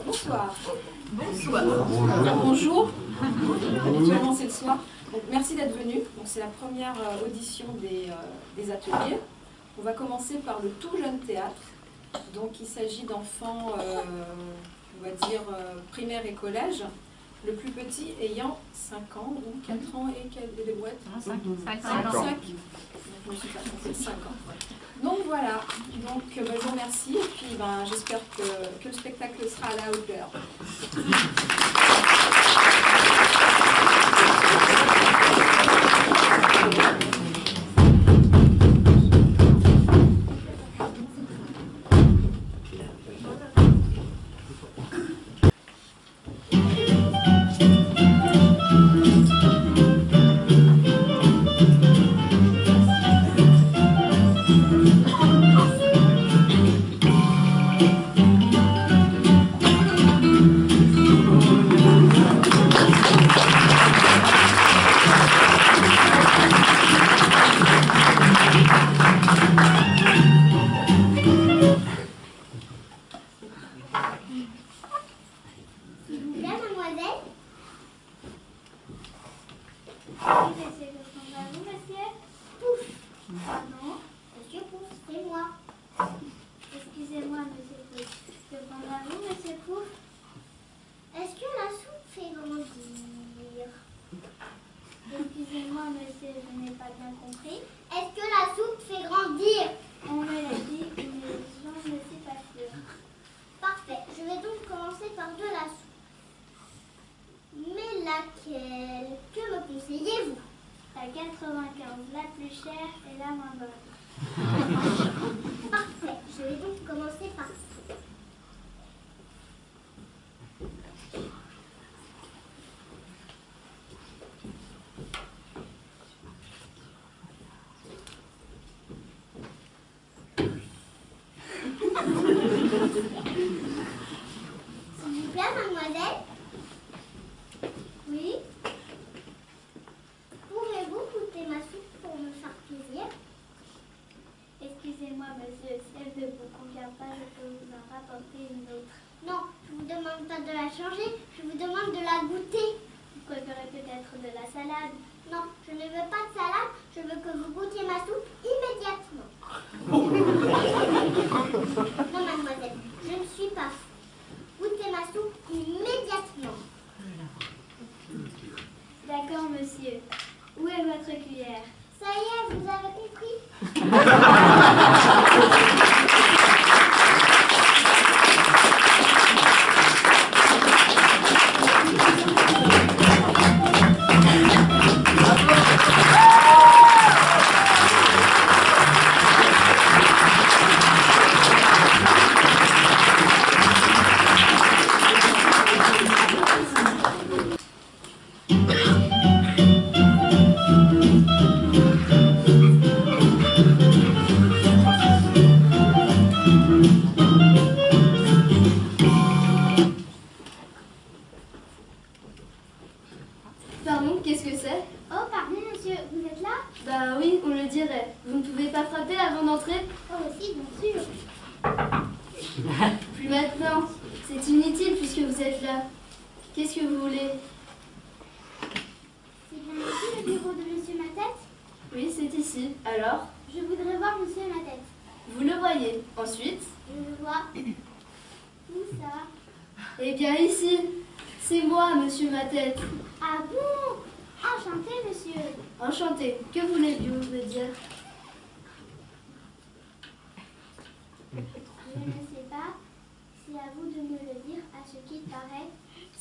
Bonsoir. Bonsoir. Bonjour. Actuellement c'est le soir. Donc, merci d'être venu. C'est la première audition des ateliers. On va commencer par le tout jeune théâtre. Donc il s'agit d'enfants, on va dire, primaire et collège. Le plus petit ayant 5 ans, donc 4 ans et des boîtes. 5 ans. Je me suis pas trompée, 5 ans. Donc voilà, donc, je vous remercie et puis j'espère que le spectacle sera à la hauteur.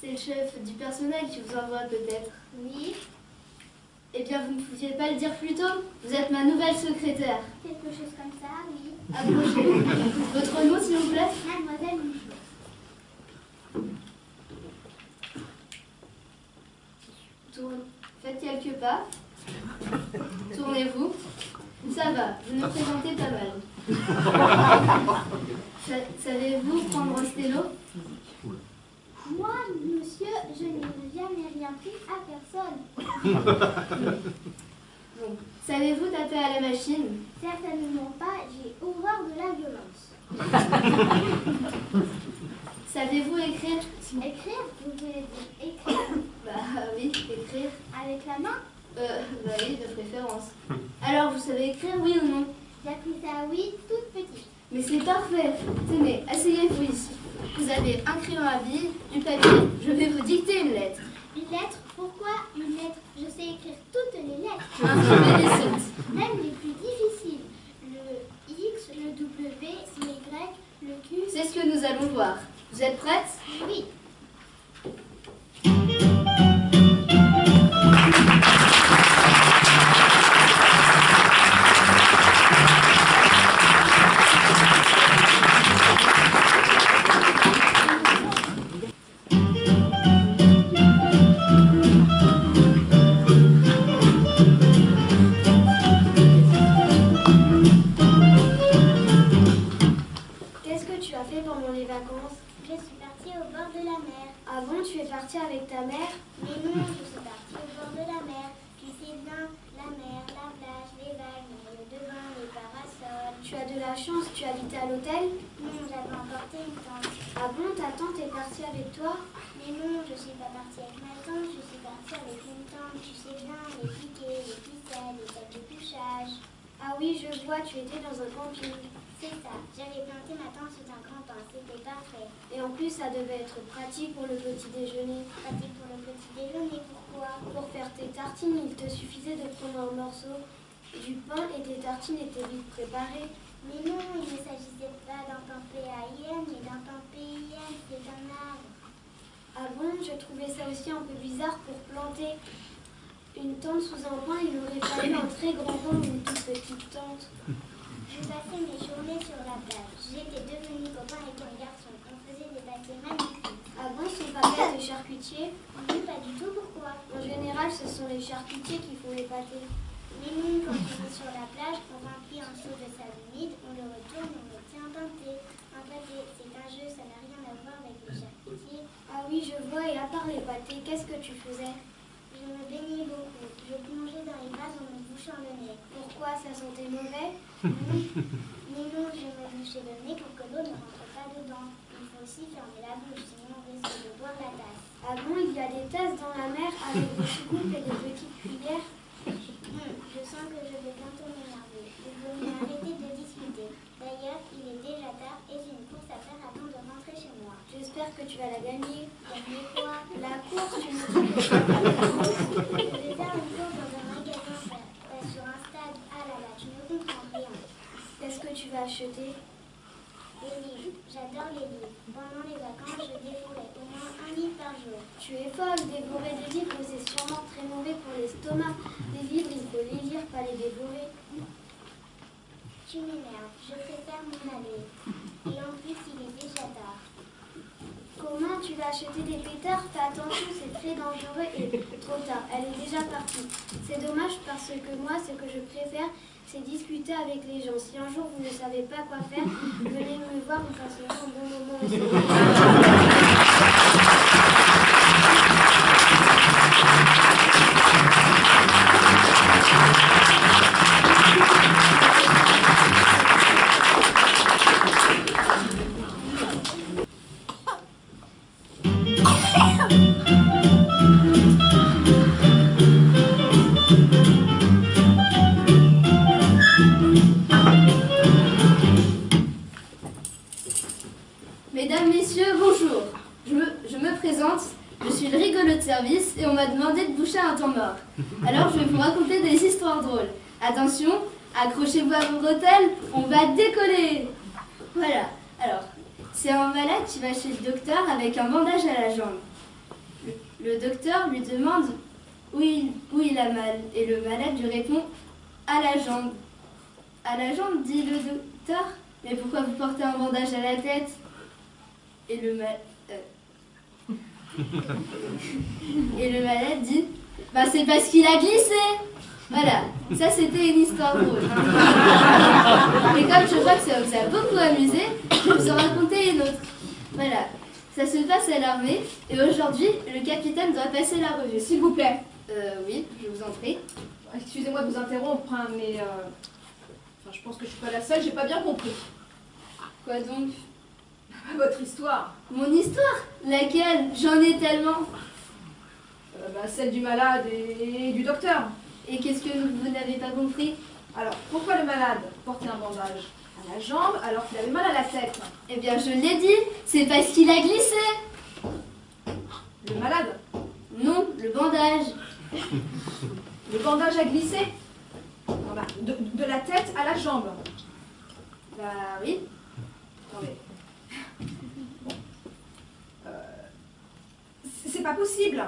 C'est le chef du personnel qui vous envoie peut-être. Oui. Eh bien, vous ne pouviez pas le dire plus tôt. Vous êtes ma nouvelle secrétaire. Quelque chose comme ça, oui. Approchez. Votre nom, s'il vous plaît? Mademoiselle Michaud. Faites quelques pas. Tournez-vous. Ça va, vous nous présentez pas mal. Savez-vous prendre un stylo? Moi, monsieur, je n'ai jamais rien pris à personne. Bon. Savez-vous taper à la machine? Certainement pas, j'ai horreur de la violence. Écrire, vous voulez dire écrire? Bah oui, écrire. Avec la main? Bah oui, de préférence. Alors, vous savez écrire, oui ou non? J'ai appris ça, oui, toute petite. Mais c'est parfait. Tenez, asseyez-vous ici. Vous avez un crayon à billes, du papier. Je vais vous dicter une lettre. Une lettre? Pourquoi une lettre? Je sais écrire toutes les lettres. Je vous félicite. Même les plus difficiles. Le X, le W, le Y, le Q. C'est ce que nous allons voir. Vous êtes prêtes? Oui. Qu'est-ce que tu as fait pendant les vacances? Je suis partie au bord de la mer. Avant, tu es partie avec ta mère? Mais non, je suis partie au bord de la mer. Tu sais bien, la mer, la plage, les vagues, les maillots de bain, les parasols. Tu as de la chance, tu habitais à l'hôtel? Non, j'avais emporté une tente. Ah bon, ta tante est partie avec toi? Mais non, je suis pas partie avec ma tante, je suis partie avec une tente. Tu sais bien, les piquets, les ficelles, les sacs de couchage. Ah oui, je vois, tu étais dans un camping. C'est ça, j'avais planté ma tente sous un grand pin, c'était parfait. Et en plus, ça devait être pratique pour le petit déjeuner. Pratique pour le petit déjeuner, pourquoi? Pour faire tes tartines, il te suffisait de prendre un morceau du pain et tes tartines étaient vite préparées. Mais non, il ne s'agissait pas d'un pain PAIN, mais d'un pain PIN, c'est un arbre. Ah bon, je trouvais ça aussi un peu bizarre pour planter une tente sous un pain. Il aurait fallu un très grand pain ou une toute petite tente. Je passais mes journées sur la plage. J'étais devenue copain avec un garçon. On faisait des pâtés magnifiques. Ah bon, son papa était charcutier? Oui, pas du tout, pourquoi? En général, ce sont les charcutiers qui font les pâtés. Mais nous, quand on est sur la plage, on remplit un seau de sable humide, on le retourne et on obtient un pâté. Un pâté, c'est un jeu, ça n'a rien à voir avec les charcutiers. Ah oui, je vois, et à part les pâtés, qu'est-ce que tu faisais? Je me baignais beaucoup. Je plongeais dans les vases en me bouchant le nez. Pourquoi, ça sentait mauvais? Mais non, je me bouchais le nez pour que l'eau ne rentre pas dedans. Il faut aussi fermer la bouche, sinon on risque de boire la tasse. Ah bon, il y a des tasses dans la mer avec des coupes et des petites cuillères? Je sens que je vais bientôt m'énerver. Il vaut mieux arrêter de discuter. D'ailleurs, il est déjà tard et j'ai une course à faire avant de rentrer chez moi. J'espère que tu vas la gagner. Gagner quoi? La course, tu me dis que tu vas faire la course. Je vais faire une course dans un magasin sur un stade. Ah là là, tu ne comprends rien. Qu'est-ce que tu vas acheter? Les livres. J'adore les livres. Pendant les vacances, je dévorais au moins un livre par jour. Tu es folle, dévorer des livres, c'est sûrement très mauvais pour l'estomac. Les livres, il faut les lire, pas les dévorer. Tu m'énerves. Je préfère m'en aller. Et en plus, il est déjà tard. Comment tu vas acheter des pétards? Fais attention, c'est très dangereux et trop tard. Elle est déjà partie. C'est dommage parce que moi, ce que je préfère, c'est discuter avec les gens. Si un jour vous ne savez pas quoi faire, venez me voir, on passera un bon moment ensemble. Mesdames, Messieurs, bonjour. Je me présente, je suis le rigolo de service et on m'a demandé de boucher un temps mort. Alors je vais vous raconter des histoires drôles. Attention, accrochez-vous à vos bretelles, on va décoller. Voilà, alors, c'est un malade qui va chez le docteur avec un bandage à la jambe. Le docteur lui demande où il a mal et le malade lui répond à la jambe. À la jambe, dit le docteur, mais pourquoi vous portez un bandage à la tête? Et le malade dit bah c'est parce qu'il a glissé. Voilà, ça c'était une histoire drôle. Mais comme je vois que ça vous a beaucoup amusé, je vais vous en raconter une autre. Voilà, ça se passe à l'armée et aujourd'hui le capitaine doit passer la revue. S'il vous plaît. Oui, je vous en prie. Excusez-moi de vous interrompre, hein, mais je pense que je suis pas la seule, j'ai pas bien compris. Quoi donc? votre histoire? Mon histoire? Laquelle? J'en ai tellement. Celle du malade et du docteur. Et qu'est-ce que vous n'avez pas compris? Alors, pourquoi le malade portait un bandage à la jambe alors qu'il avait mal à la tête? Eh bien, je l'ai dit, c'est parce qu'il a glissé. Le malade? Non, le bandage. Le bandage a glissé? De la tête à la jambe. Bah oui. Attendez. C'est pas possible.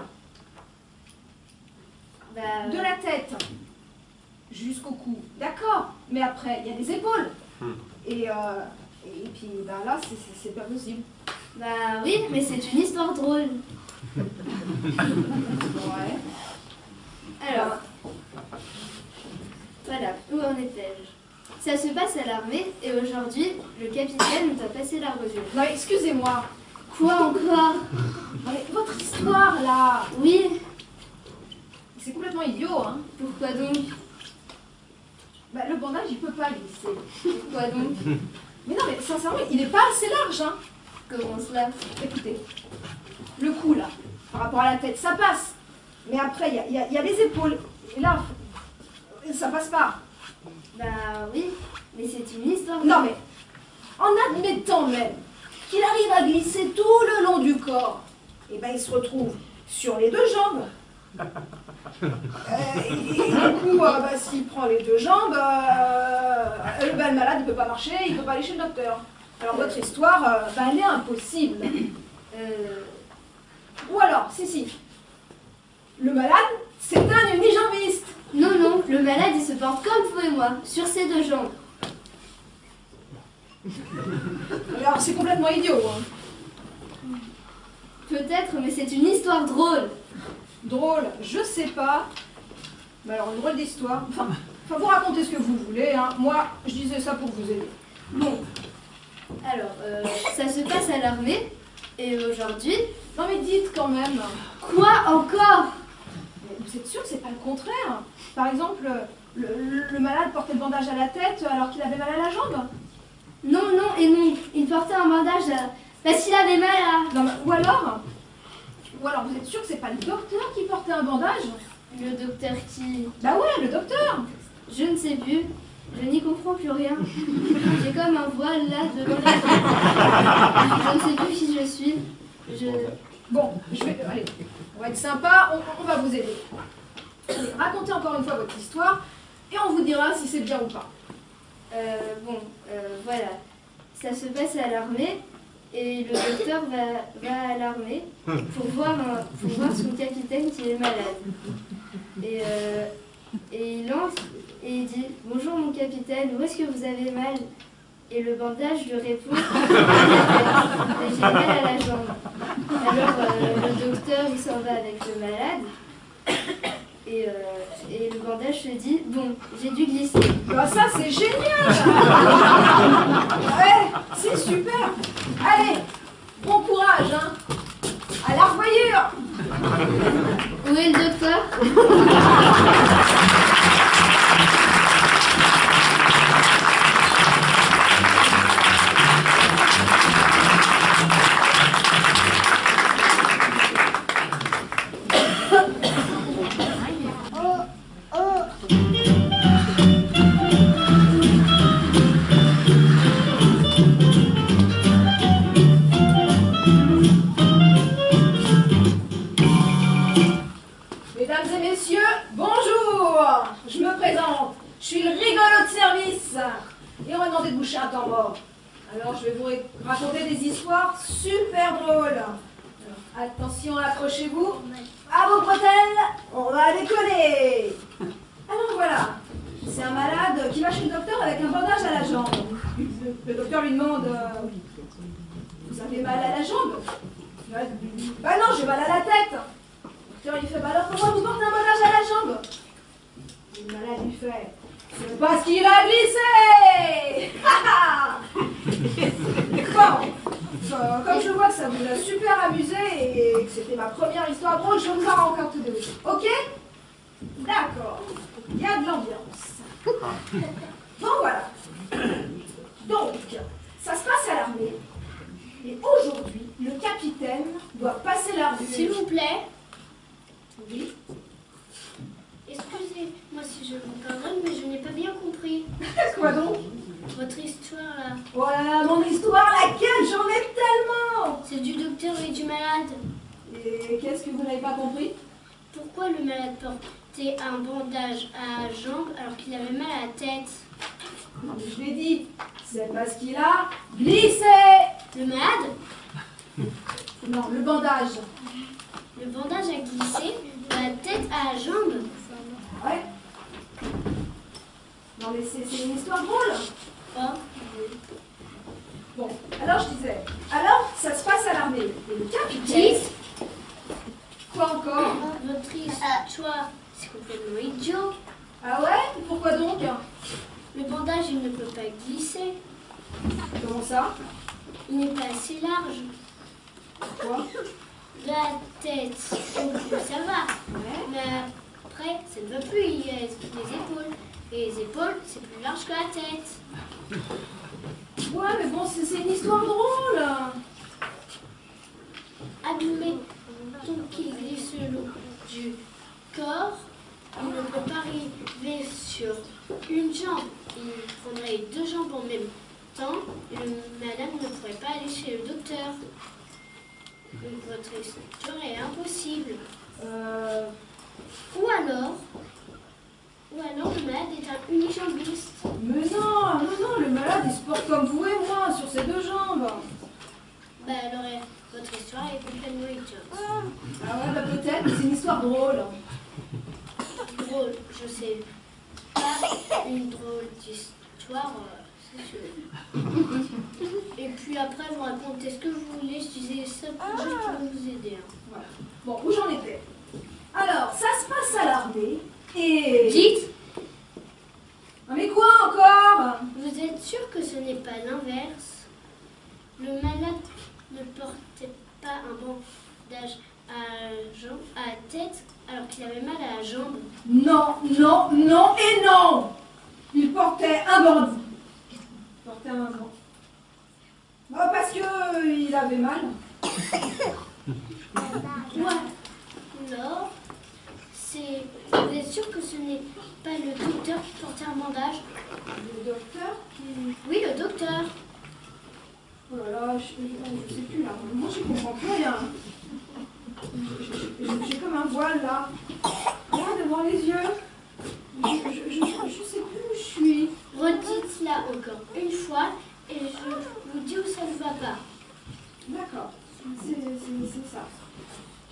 Bah, De la tête jusqu'au cou, d'accord, mais après, il y a les épaules. Et puis, là, c'est pas possible. bah oui, mais c'est une histoire drôle. Ouais. Alors, voilà, où en étais-je? Ça se passe à l'armée et aujourd'hui, le capitaine nous a passé la revue. Non, excusez-moi. Quoi encore? Non, mais votre histoire, là, Oui, c'est complètement idiot, hein. pourquoi donc? Le bandage, il peut pas glisser. Pourquoi donc? Mais non, mais sincèrement, il est pas assez large, hein. Comment cela? Écoutez, le cou, là, par rapport à la tête, ça passe. Mais après, il y a les épaules. Et là, ça passe pas. Bah oui, mais c'est une histoire. Non, mais en admettant même qu'il arrive à glisser tout le long du corps, et ben il se retrouve sur les deux jambes. Et du coup, s'il prend les deux jambes, le malade ne peut pas marcher, il ne peut pas aller chez le docteur. Alors votre histoire, elle est impossible. Ou alors, si, le malade, c'est un unijambiste. Non, non, le malade il se porte comme vous et moi, sur ses deux jambes. Alors c'est complètement idiot. Hein. Peut-être, mais c'est une histoire drôle. Drôle, je sais pas. Mais alors, une drôle d'histoire. Enfin, vous racontez ce que vous voulez. Hein. Moi, je disais ça pour vous aider. Bon, alors, ça se passe à l'armée et aujourd'hui... Non mais dites quand même. Quoi encore? Mais vous êtes sûr que c'est pas le contraire? Par exemple, le malade portait le bandage à la tête alors qu'il avait mal à la jambe? Non, non et non. Il portait un bandage parce qu'il avait mal à... Non, mais, ou alors, vous êtes sûr que c'est pas le docteur qui portait un bandage? Le docteur qui... Bah ouais, le docteur. Je ne sais plus. Je n'y comprends plus rien. J'ai comme un voile là devant les yeux. Je ne sais plus qui je suis. Bon, allez, on va être sympa, on va vous aider. Allez, racontez encore une fois votre histoire et on vous dira si c'est bien ou pas. Voilà. Ça se passe à l'armée et le docteur va à l'armée pour voir son capitaine qui est malade. Et il entre et il dit « Bonjour mon capitaine, où est-ce que vous avez mal ?» Et le bandage lui répond « J'ai mal à la jambe. » Alors le docteur il s'en va avec le malade et le bandage se dit « Bon, j'ai dû glisser. » Bah ça c'est génial. Ouais, c'est super. Allez, bon courage, hein. À la revoyure. Où est le docteur? Mesdames et messieurs, bonjour. Je me présente. Je suis le rigolo de service. Et on m'a demandé de boucher un temps mort. Alors je vais vous raconter des histoires super drôles. Alors, attention, accrochez-vous. À vos bretelles, on va décoller. Alors voilà, c'est un malade qui va chez le docteur avec un bandage à la jambe. Le docteur lui demande vous avez mal à la jambe? Bah non, j'ai mal à la tête. Le docteur lui fait bah alors pourquoi vous portez un bandage à la jambe? Le malade lui fait c'est parce qu'il a glissé. Bon, comme je vois que ça vous a super amusé et que c'était ma première histoire drôle, je vous en raconte deux. Ok? D'accord. Il y a de l'ambiance. Bon voilà. Donc, ça se passe à l'armée. Et aujourd'hui, le capitaine doit passer la revue. S'il vous plaît, Oui. excusez-moi si je vous pardonne, mais je n'ai pas bien compris Quoi donc? votre histoire là. Voilà mon histoire, laquelle j'en ai tellement. C'est du docteur et du malade. Et qu'est-ce que vous n'avez pas compris? Pourquoi le malade portait un bandage à la jambe alors qu'il avait mal à la tête? Non, mais je l'ai dit, c'est parce qu'il a glissé. Le malade? Non, le bandage. Le bandage a glissé de la tête à la jambe. Ouais. Non mais c'est une histoire drôle. Oh. Bon, alors je disais, alors ça se passe à l'armée. Et le capitaine... Dites, Quoi encore? votre histoire, c'est complètement idiot. Ah ouais? Pourquoi donc? Le bandage, il ne peut pas glisser. Comment ça? Il n'est pas assez large. Quoi? De la tête, au cou, ça va. Ouais. Mais après, ça ne va plus. Il y a les épaules. Et les épaules, c'est plus large que la tête. Ouais, mais bon, c'est une histoire drôle. Admettons qu'il glisse le long du corps. Il ne peut pas arriver sur une jambe. Il prendrait les deux jambes en même temps. Et le malade ne pourrait pas aller chez le docteur. Donc votre histoire est impossible. Ou alors le malade est un unijambiste. Mais non, le malade il se porte comme vous et moi, sur ses deux jambes. Bah alors votre histoire est complètement idiote. Ah ouais, bah peut-être, mais c'est une histoire drôle. Drôle, je sais pas une drôle d'histoire, c'est sûr. Et puis après vous racontez ce que vous voulez, je disais ça juste pour vous aider. Hein. Voilà. Bon, où j'en étais? Alors, ça se passe à l'armée et... Dites, Ah, mais quoi encore? vous êtes sûr que ce n'est pas l'inverse? Le malade ne portait pas un bandage à la tête alors qu'il avait mal à la jambe. Non, non, non et non. Il portait un bandit. Il portait un bandit. Bah, parce que il avait mal. Ou alors, vous êtes sûr que ce n'est pas le docteur qui portait un bandage? Le docteur qui... Oui, le docteur. Oh là là, je sais plus là. Moi, je comprends plus rien. J'ai comme un voile là. Là, devant les yeux. Je sais plus où je suis. Redites-la encore une fois et je vous dis où ça ne va pas. D'accord. C'est ça.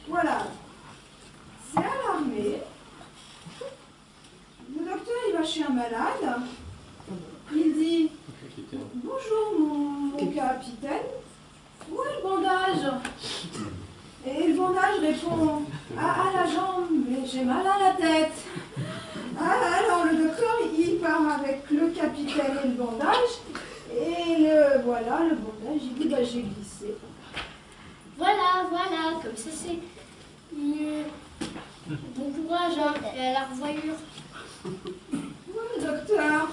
Voilà. C'est à l'armée. Le docteur, il va chez un malade. Il dit « Bonjour, mon capitaine. Où est le bandage ?» Et le bandage répond « À la jambe, mais j'ai mal à la tête. » Alors le docteur, il part avec le capitaine et le bandage. Et voilà, le bandage, il dit « Bah, j'ai glissé. » Voilà, comme ça c'est mieux. Bon courage hein, et à la revoyure. Oui, docteur.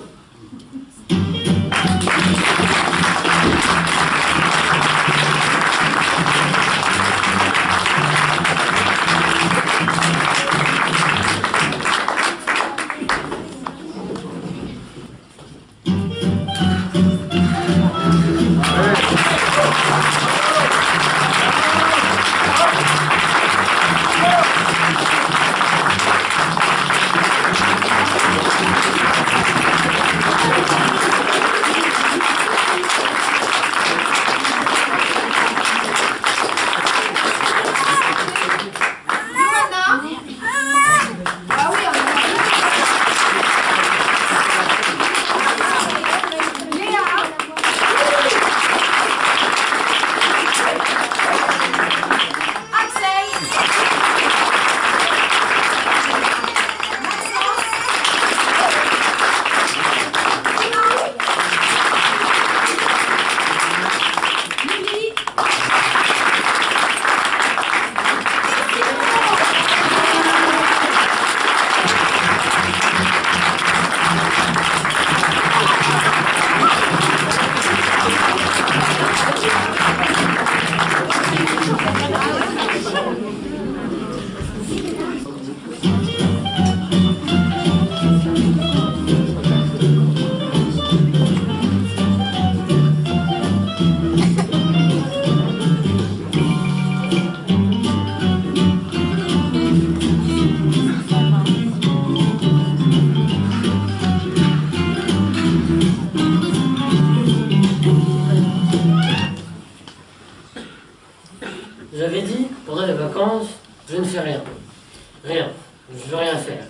J'avais dit, pendant les vacances, je ne fais rien. Rien. Je veux rien faire.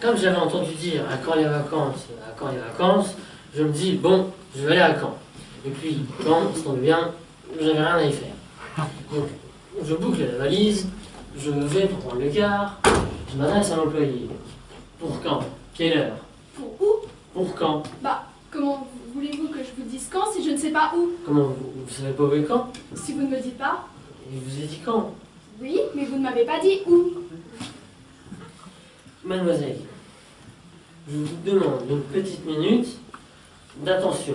Comme j'avais entendu dire à quand les vacances, je me dis, bon, je vais aller à Caen. Et puis, Caen, ça tombe bien, j'avais rien à y faire. Donc, je boucle la valise, je vais pour prendre le car, je m'adresse à l'employé. Pour quand? Quelle heure? Pour où? Pour quand? Bah, comment voulez-vous que je vous dise quand si je ne sais pas où? Comment vous savez pas où est quand? Si vous ne me dites pas? Je vous ai dit quand? Oui, mais vous ne m'avez pas dit où. Mademoiselle, je vous demande une petite minute d'attention.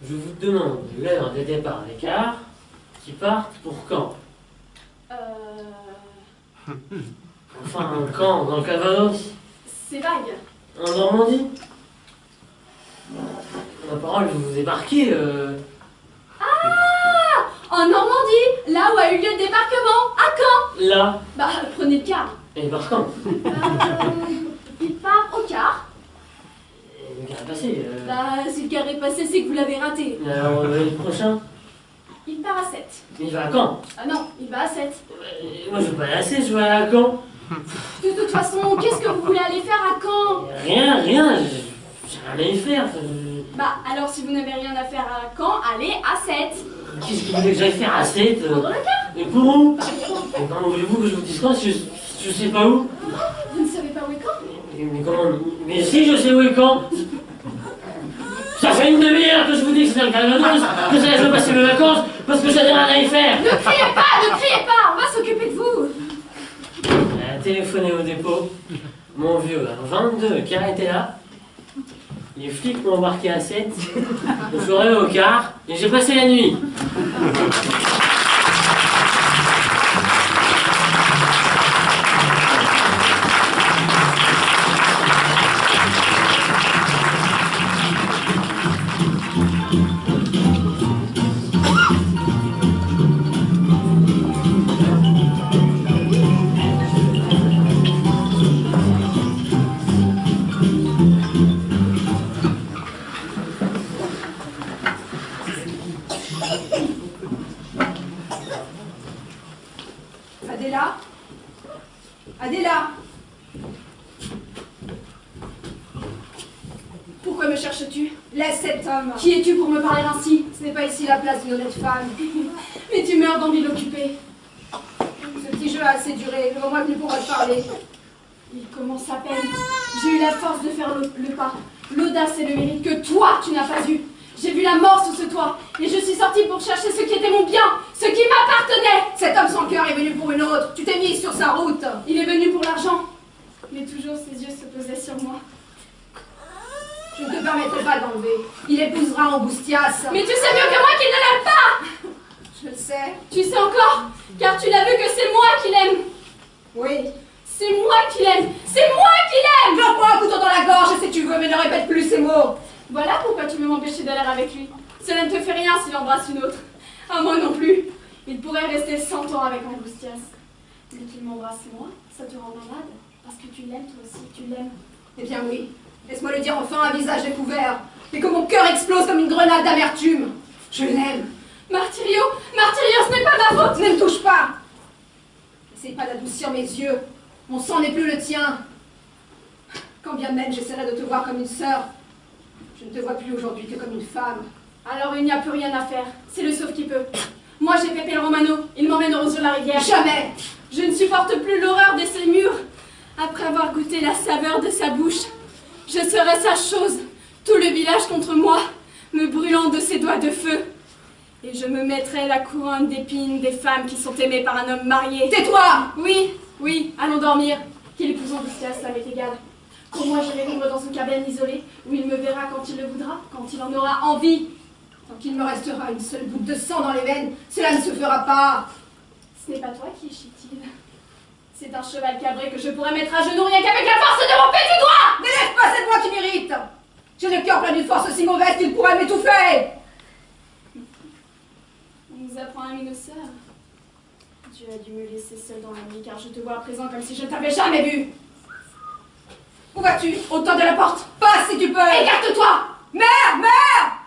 Je vous demande l'heure des départs des cars qui partent pour quand? Enfin, quand? Dans le Calvados? C'est vague. En Normandie? Ma parole, je vous ai marqué. En Normandie, là où a eu lieu le débarquement. À Caen. Là. Bah, prenez le car. Et par quand? Il part au car. Le car est passé. Bah, si le car est passé, c'est que vous l'avez raté. Alors, le prochain? Il part à 7. Il va à Caen? Ah non, il va à 7. Moi, je veux pas aller à 7, je veux aller à Caen. De toute façon, qu'est-ce que vous voulez aller faire à Caen? Rien, j'ai rien à y faire. Bah, alors si vous n'avez rien à faire à Caen, allez à 7. Qu'est-ce que vous voulez que j'aille faire à 7? Prendre le car. Et pour où? Mais comment voulez-vous que je vous dise quand si je sais pas où? Vous ne savez pas où est Caen? Mais comment? Mais si je sais où est Caen! Ça fait une demi-heure que je vous dis que c'est dans le Calvados, que ça laisse passer mes vacances, parce que j'ai rien à y faire! Ne criez pas, on va s'occuper de vous. Elle a téléphoné au dépôt, mon vieux, à 22, le car était là. Les flics m'ont embarqué à 7, je suis arrivé au car, et j'ai passé la nuit. Adéla? Adéla? Pourquoi me cherches-tu? Laisse cet homme. Qui es-tu pour me parler ainsi? Ce n'est pas ici la place d'une honnête femme. Mais tu meurs d'envie de l'occuper. Ce petit jeu a assez duré. Le moment est venu pour moi de parler. Il commence à peine. J'ai eu la force de faire le pas. L'audace et le mérite que toi, tu n'as pas eu. J'ai vu la mort sous ce toit. Et je suis sortie pour chercher ce qui était mon bien, ce qui m'appartenait. Cet homme sans cœur est venu pour une autre. Tu t'es mise sur sa route. Il est venu pour l'argent. Mais toujours ses yeux se posaient sur moi. Je ne te permettrai pas d'enlever. Il épousera Angoustias. Mais tu sais mieux que moi qu'il ne l'aime pas. Je le sais. Tu sais encore, car tu l'as vu que c'est moi qui l'aime. Oui. C'est moi qui l'aime. C'est moi qui l'aime. Plante-moi un couteau dans la gorge si tu veux, mais ne répète plus ces mots. Voilà pourquoi tu veux m'empêcher d'aller avec lui. Cela ne te fait rien s'il embrasse une autre. À moi non plus. Il pourrait rester 100 ans avec Angoustias. Mais qu'il m'embrasse moi, ça te rend malade. Parce que tu l'aimes toi aussi, tu l'aimes. Eh bien oui. Laisse-moi le dire enfin à visage découvert. Et que mon cœur explose comme une grenade d'amertume. Je l'aime. Martirio, ce n'est pas ma faute. Ne me touche pas. N'essaye pas d'adoucir mes yeux. Mon sang n'est plus le tien. Quand bien même j'essaierai de te voir comme une sœur, je ne te vois plus aujourd'hui que comme une femme. Alors il n'y a plus rien à faire. C'est le sauve qui peut. Moi j'ai Pépé le Romano. Il m'emmène sur la rivière. Jamais. Je ne supporte plus l'horreur de ses murs. Après avoir goûté la saveur de sa bouche, je serai sa chose. Tout le village contre moi, me brûlant de ses doigts de feu. Et je me mettrai la couronne d'épines des femmes qui sont aimées par un homme marié. Tais-toi. Oui, allons dormir. Qu'il épouse Angoustias, ça m'est égal. Pour moi, j'irai vivre dans une cabane isolée, où il me verra quand il le voudra, quand il en aura envie. Tant qu'il me restera une seule goutte de sang dans les veines, cela ne se fera pas. Ce n'est pas toi qui es chétive. C'est un cheval cabré que je pourrais mettre à genoux rien qu'avec la force de mon petit doigt. N'élève pas cette voix qui m'irrite. J'ai le cœur plein d'une force si mauvaise qu'il pourrait m'étouffer. On nous apprend à aimer nos sœurs. Tu as dû me laisser seule dans la nuit car je te vois à présent comme si je ne t'avais jamais vu. Où vas-tu? Au temps de la porte. Passe si tu peux. Écarte-toi. Mère, mère.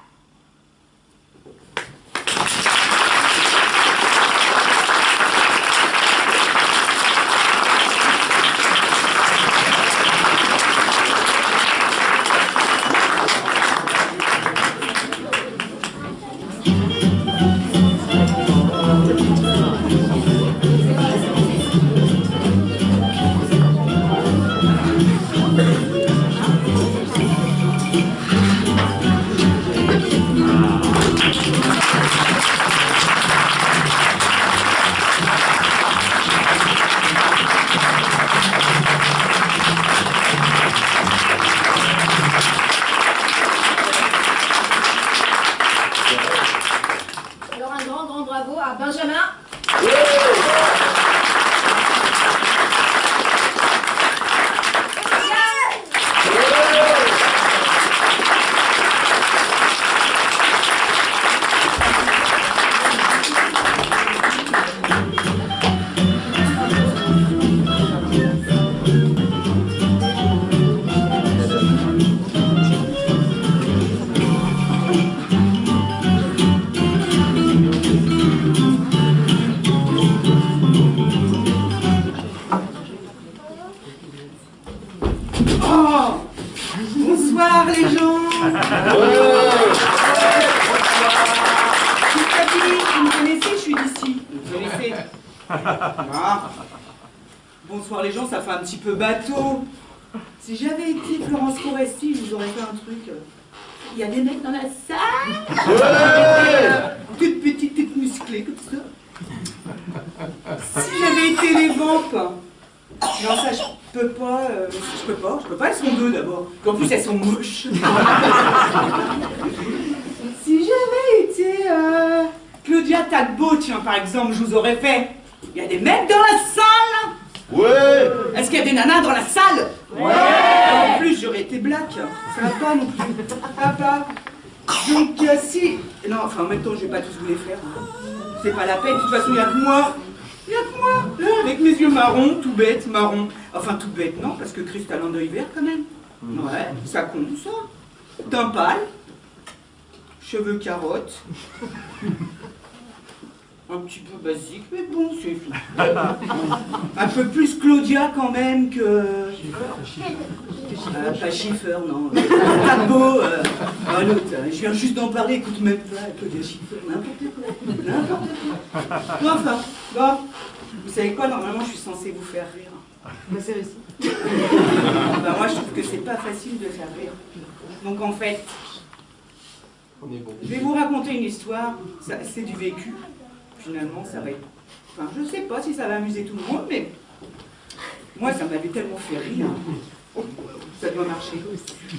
Benjamin. Bonsoir les gens. Vous me connaissez, je suis d'ici. Vous me connaissez. Ah. Bonsoir les gens, ça fait un petit peu bateau. Si j'avais été Florence Foresti, je vous aurais fait un truc. Il y a des mecs dans la salle. Toute petite, toute musclée comme ça. Si j'avais été les vampes. Non, ça, je peux pas, elles sont deux d'abord. En plus, elles sont moches. Si j'avais été Claudia Tagbo, tiens, par exemple, je vous aurais fait. Il y a des mecs dans la salle. Ouais. Est-ce qu'il y a des nanas dans la salle? Ouais. En plus, j'aurais été black. Ça va pas non plus. Ça va pas. Donc, si... Non, enfin, en même temps, je vais pas tous vous les faire. C'est pas la peine, de toute façon, il n'y a que moi. Il n'y a que moi, là, avec mes yeux marrons, tout bête, marron. Enfin, tout bête, non, parce que cristal en œil vert, quand même. Ouais, ça compte, ça. Teint pâle, cheveux carottes. Un petit peu basique, mais bon, c'est tout. Un peu plus Claudia, quand même, que... pas Schiffer, non. Tagbo, l'autre, je viens juste d'en parler, écoute même pas, Claudia Schiffer, n'importe quoi. N'importe quoi. Bon, enfin, bon, vous savez quoi, normalement, je suis censée vous faire rire. Bah, c'est réussi. Bah, moi, je trouve que c'est pas facile de faire rire. Donc, en fait, je vais vous raconter une histoire, c'est du vécu. Finalement, ça va être... Enfin, je sais pas si ça va amuser tout le monde, mais... Moi, ça m'avait tellement fait rire. Ça doit marcher.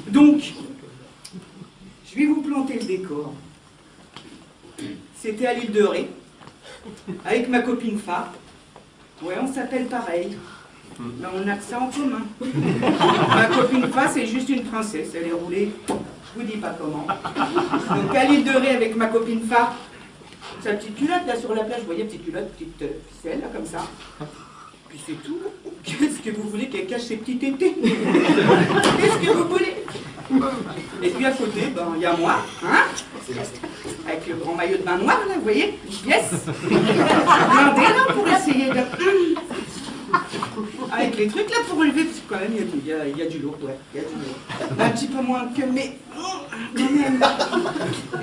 Donc, je vais vous planter le décor. C'était à l'île de Ré, avec ma copine Fa. Ouais, on s'appelle pareil. Mais on a que ça en commun. Ma copine Fa, c'est juste une princesse. Elle est roulée, je vous dis pas comment. Donc, à l'île de Ré, avec ma copine Fa, sa petite culotte là sur la plage, vous voyez, petite culotte, petite ficelle là comme ça. Puis c'est tout. Qu'est-ce que vous voulez qu'elle cache ses petits tétés? Qu'est-ce que vous voulez? Et puis à côté, ben il y a moi, hein, avec le grand maillot de bain noir là, vous voyez? Yes. Blindé là pour essayer de... Avec les trucs là pour relever, parce que quand même il y a du lourd, ouais, il y a du lourd. Un petit peu moins que, mais quand même.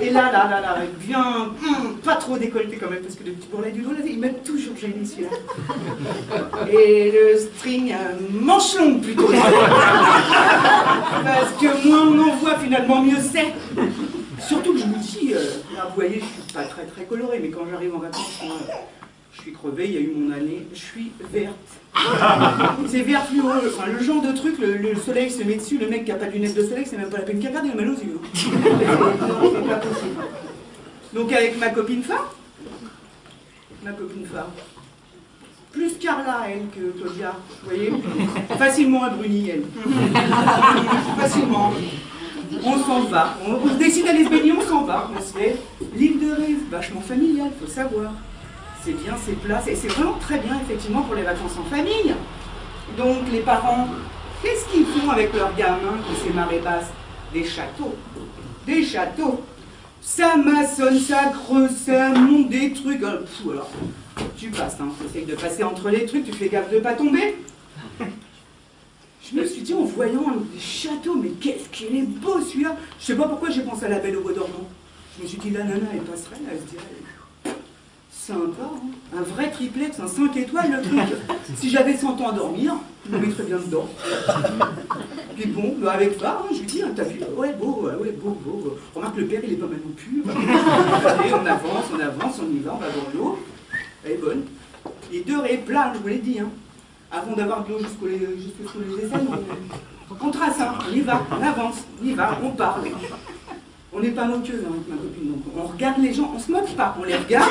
Et là, bien, pas trop décolleté quand même, parce que le petit bourrelet du dos là, il m'a toujours gêné celui-là. Et le string, manche longue plutôt. Parce que moins on en voit finalement, mieux c'est. Surtout que je vous dis, là vous voyez, je suis pas très colorée, mais quand j'arrive en vacances, moi, je suis crevée, il y a eu mon année, je suis verte. C'est vert fluo, enfin, le genre de truc, le soleil se met dessus, le mec qui a pas de lunettes de soleil, c'est même pas la peine qu'il regarde, il a mal aux yeux. C'est pas possible. Donc avec ma copine Fa, plus Carla, elle, que Claudia, vous voyez, facilement abrunie, elle. Facilement. On s'en va, on décide d'aller se baigner, on s'en va, on se fait l'île de Ré, vachement familial, faut savoir. C'est bien, c'est plat, c'est vraiment très bien effectivement pour les vacances en famille. Donc les parents, qu'est-ce qu'ils font avec leurs gamins qui c'est marée basse? Des châteaux. Des châteaux. Ça maçonne, ça creuse, ça monte des trucs. Alors tu passes, hein, tu essayes de passer entre les trucs, tu fais gaffe de ne pas tomber. Je me suis dit en voyant des châteaux, mais qu'est-ce qu'il est beau celui-là. Je sais pas pourquoi j'ai pensé à la Belle au Bois dormant. Je me suis dit la nana elle passerait, elle se dirait... Sympa, hein. Un vrai triplex, un 5 étoiles le truc. Si j'avais 100 ans à dormir, je me mettrais bien dedans. Puis bon, bah avec ça, hein, je lui dis, hein, t'as vu, ouais, beau. Remarque, le père, il est pas mal non plus. Allez, on avance, on y va, on va dans l'eau. Elle est bonne. Les deux est plein, je vous l'ai dit. Hein. Avant d'avoir de l'eau jusqu'aux les aisselles, on trace, hein. On y va, on avance, on y va, on part. On n'est pas moqueux hein, avec ma copine, donc on regarde les gens, on se moque pas, on les regarde,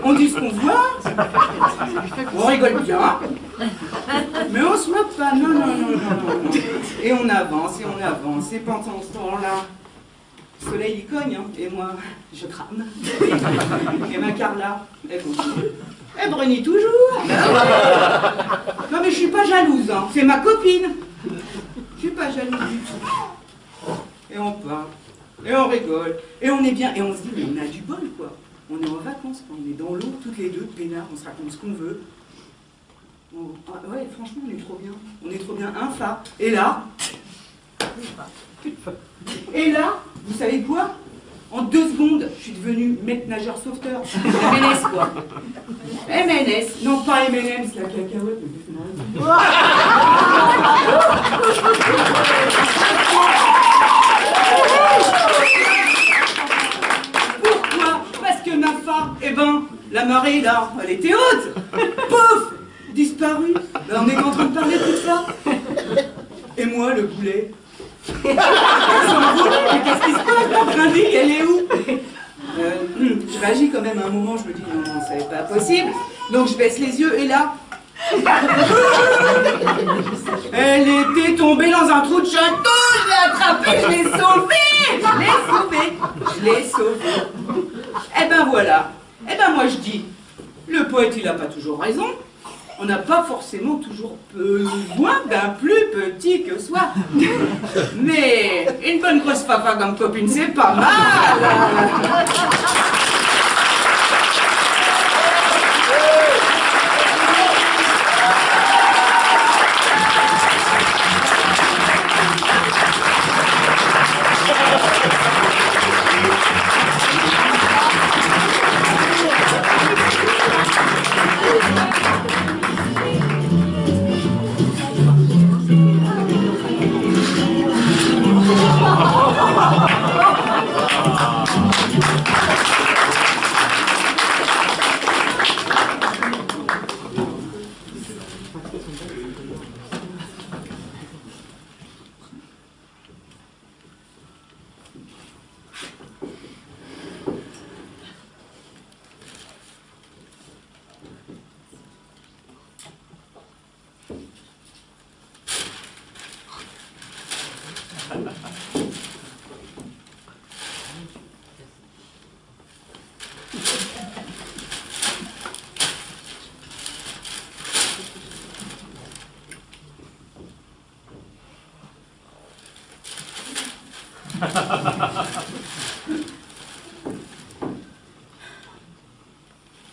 on dit ce qu'on voit, on rigole bien, mais on se moque pas, non. Et on avance, et pendant ce temps-là, le soleil il cogne, hein, et moi, je crame. Et ma Carla, elle continue. Elle brunit toujours. Non mais je suis pas jalouse, hein, c'est ma copine. Je suis pas jalouse du tout. Et on parle, et on rigole, et on est bien, et on se dit, mais on a du bol, quoi. On est en vacances, quoi. On est dans l'eau, toutes les deux, peinards, on se raconte ce qu'on veut. Ouais, franchement, on est trop bien. On est trop bien, un phare. Et là, vous savez quoi? En 2 secondes, je suis devenue maître nageur sauveteur. MNS, quoi. MNS, non pas M&M's, la cacahuète, mais c'est marrant. Pourquoi? Parce que ma phare, eh ben, la marée là, elle était haute. Pouf, disparue. Ben, on est en train de parler de tout ça. Et moi, le boulet. Elle s'envole, mais qu'est-ce qui se passe? La brindille, elle est où? Je réagis quand même à un moment, je me dis non, ça n'est pas possible. Donc je baisse les yeux et là. Elle était tombée dans un trou de château, je l'ai attrapée, je l'ai sauvée. Je l'ai sauvée. Eh ben voilà. Eh ben moi je dis, le poète il n'a pas toujours raison. On n'a pas forcément toujours besoin d'un plus petit que soi. Mais une bonne grosse fafa comme copine, c'est pas mal.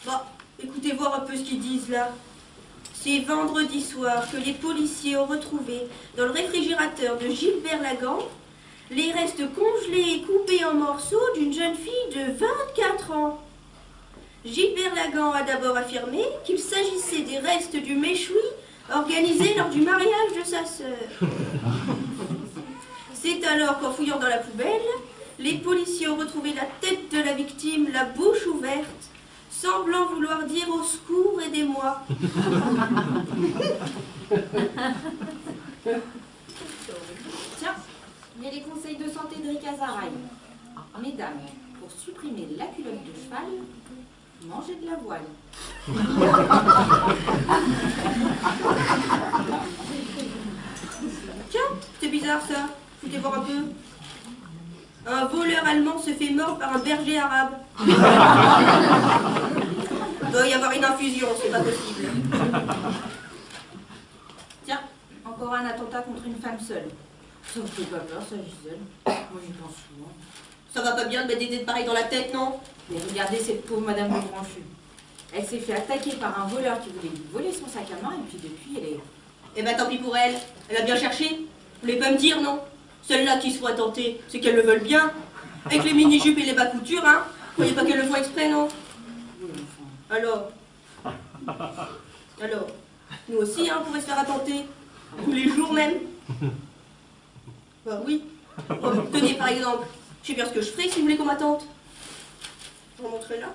Bon, écoutez voir un peu ce qu'ils disent là. C'est vendredi soir que les policiers ont retrouvé dans le réfrigérateur de Gilbert Lagan les restes congelés et coupés en morceaux d'une jeune fille de 24 ans. Gilbert Lagan a d'abord affirmé qu'il s'agissait des restes du méchoui organisé lors du mariage de sa sœur. C'est alors qu'en fouillant dans la poubelle, les policiers ont retrouvé la tête de la victime, la bouche ouverte, semblant vouloir dire au secours, aidez-moi. Tiens, il y a les conseils de santé de Ricazaraï. Mesdames, pour supprimer la culotte de cheval, mangez de l'avoine. Tiens, c'est bizarre ça. Écoutez voir un peu. Un voleur allemand se fait mordre par un berger arabe. Il doit y avoir une infusion, c'est pas possible. Tiens, encore un attentat contre une femme seule. Ça vous fait pas peur, ça, Gisèle? Moi, j'y pense souvent. Ça va pas bien de mettre des têtes pareilles dans la tête, non? Mais regardez cette pauvre Madame Le Branchu. Elle s'est fait attaquer par un voleur qui voulait lui voler son sac à main, et puis depuis, elle est... Eh ben tant pis pour elle. Elle a bien cherché. Vous voulez pas me dire, non? Celles-là qui se font attenter, c'est qu'elles le veulent bien. Avec les mini-jupes et les bas coutures, hein? Vous croyez pas qu'elles le font exprès, non? Alors? Alors? Nous aussi, hein, on pourrait se faire attenter. Tous les jours même. Bah oui. Oh, tenez, par exemple. Je sais bien ce que je ferai si vous voulez qu'on m'attente. Je vous montrer là.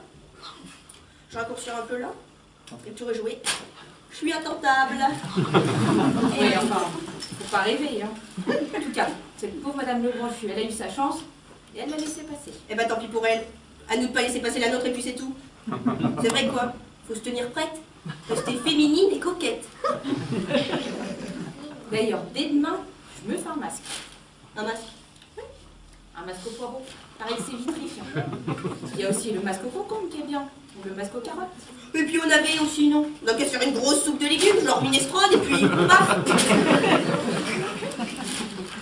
Je raccourcis un peu là. Et tu rejouer. Je suis attentable. Et enfin, faut pas rêver, hein. En tout cas, cette pauvre Madame Le Branchu, elle a eu sa chance, Et elle l'a laissé passer. Eh ben tant pis pour elle. À nous de pas laisser passer la nôtre et puis c'est tout. C'est vrai quoi? Faut se tenir prête. Rester féminine et coquette. D'ailleurs, dès demain, je me fais un masque. Un masque. Un masque au poireau. Pareil, c'est vitrifiant. Il y a aussi le masque au concombre qui est bien. Ou le masque aux carottes. Et puis on avait aussi, non? On a qu'à se faire une grosse soupe de légumes, genre minestrone, et puis paf!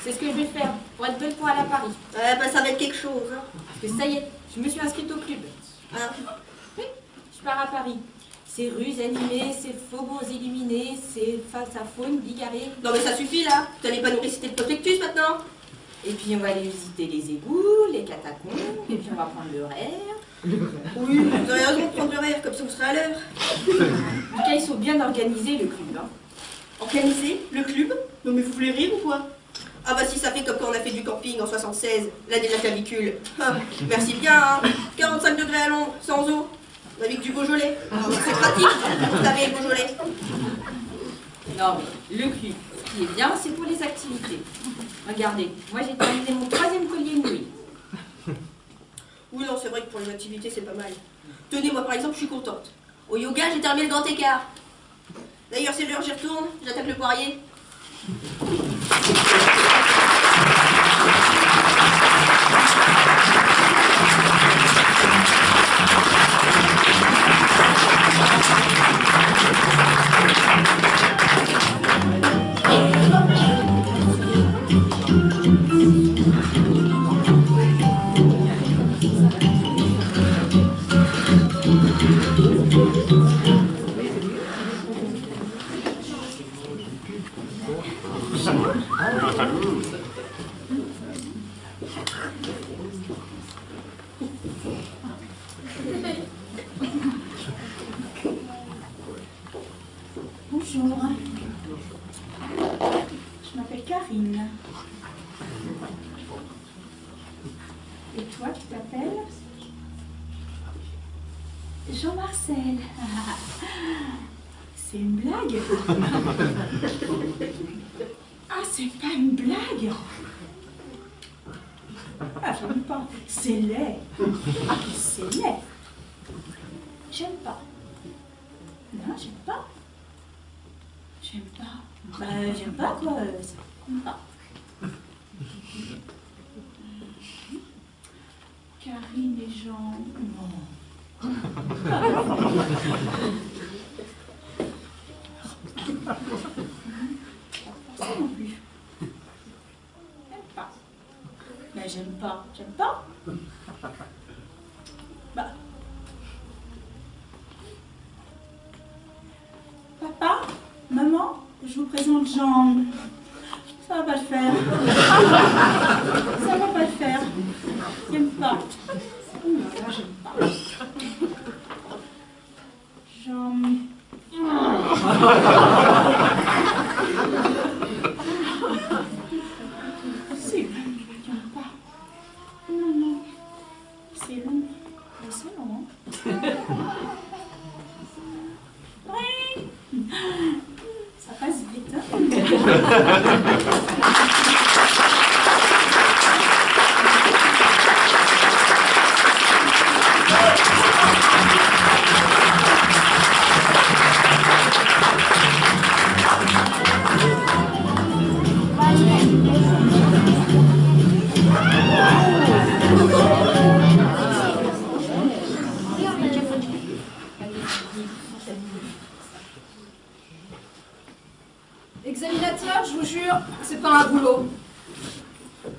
C'est ce que je vais faire pour être bonne pour aller à Paris. Bah ça va être quelque chose, hein. Parce que ça y est, je me suis inscrite au club. Hein? Oui, je pars à Paris. C'est rues animées, c'est faubourgs illuminés, c'est face à faune bigarrée. Non mais ça suffit là. Vous n'allez pas nous réciter le prospectus maintenant? Et puis on va aller visiter les égouts, les catacombes, et puis on va prendre le RER. Oui, vous avez raison de prendre le RER, comme ça vous serez à l'heure. En tout cas, ils sont bien organisés, le club. Hein. Organisé? Le club? Non mais vous voulez rire ou quoi? Ah bah si ça fait comme quand on a fait du camping en 76, l'année de la clavicule. Ah, merci bien, hein. 45 degrés à l'ombre, sans eau, avec du Beaujolais. C'est pratique, vous savez, le Beaujolais. Non mais le club, ce qui est bien, c'est pour les activités. Regardez, moi j'ai terminé mon 3e collier de nuit. Oui, non, c'est vrai que pour les activités, c'est pas mal. Tenez, moi par exemple, je suis contente. Au yoga, j'ai terminé le grand écart. D'ailleurs, c'est l'heure, j'y retourne, j'attaque le poirier. Bonjour. Je m'appelle Karine. Et toi, tu t'appelles? Jean-Marcel. C'est une blague? Ah, c'est pas une blague? Ah, j'aime pas. C'est laid. C'est laid. J'aime pas. Non, j'aime pas. J'aime pas. Bah, j'aime pas, quoi. J'aime pas. Karine et Jean. Non. Ça non plus. J'aime pas. Bah, j'aime pas. J'aime pas. Bah. Papa, maman, je vous présente Jean. Ça va pas le faire. Ça va pas le faire. J'aime pas. Non, là, j'aime pas. Jean. C'est long, j'aime pas. Non, non. C'est long. Mais c'est long, hein. Oui. Ça passe vite, hein. Examinateur, je vous jure, c'est pas un boulot.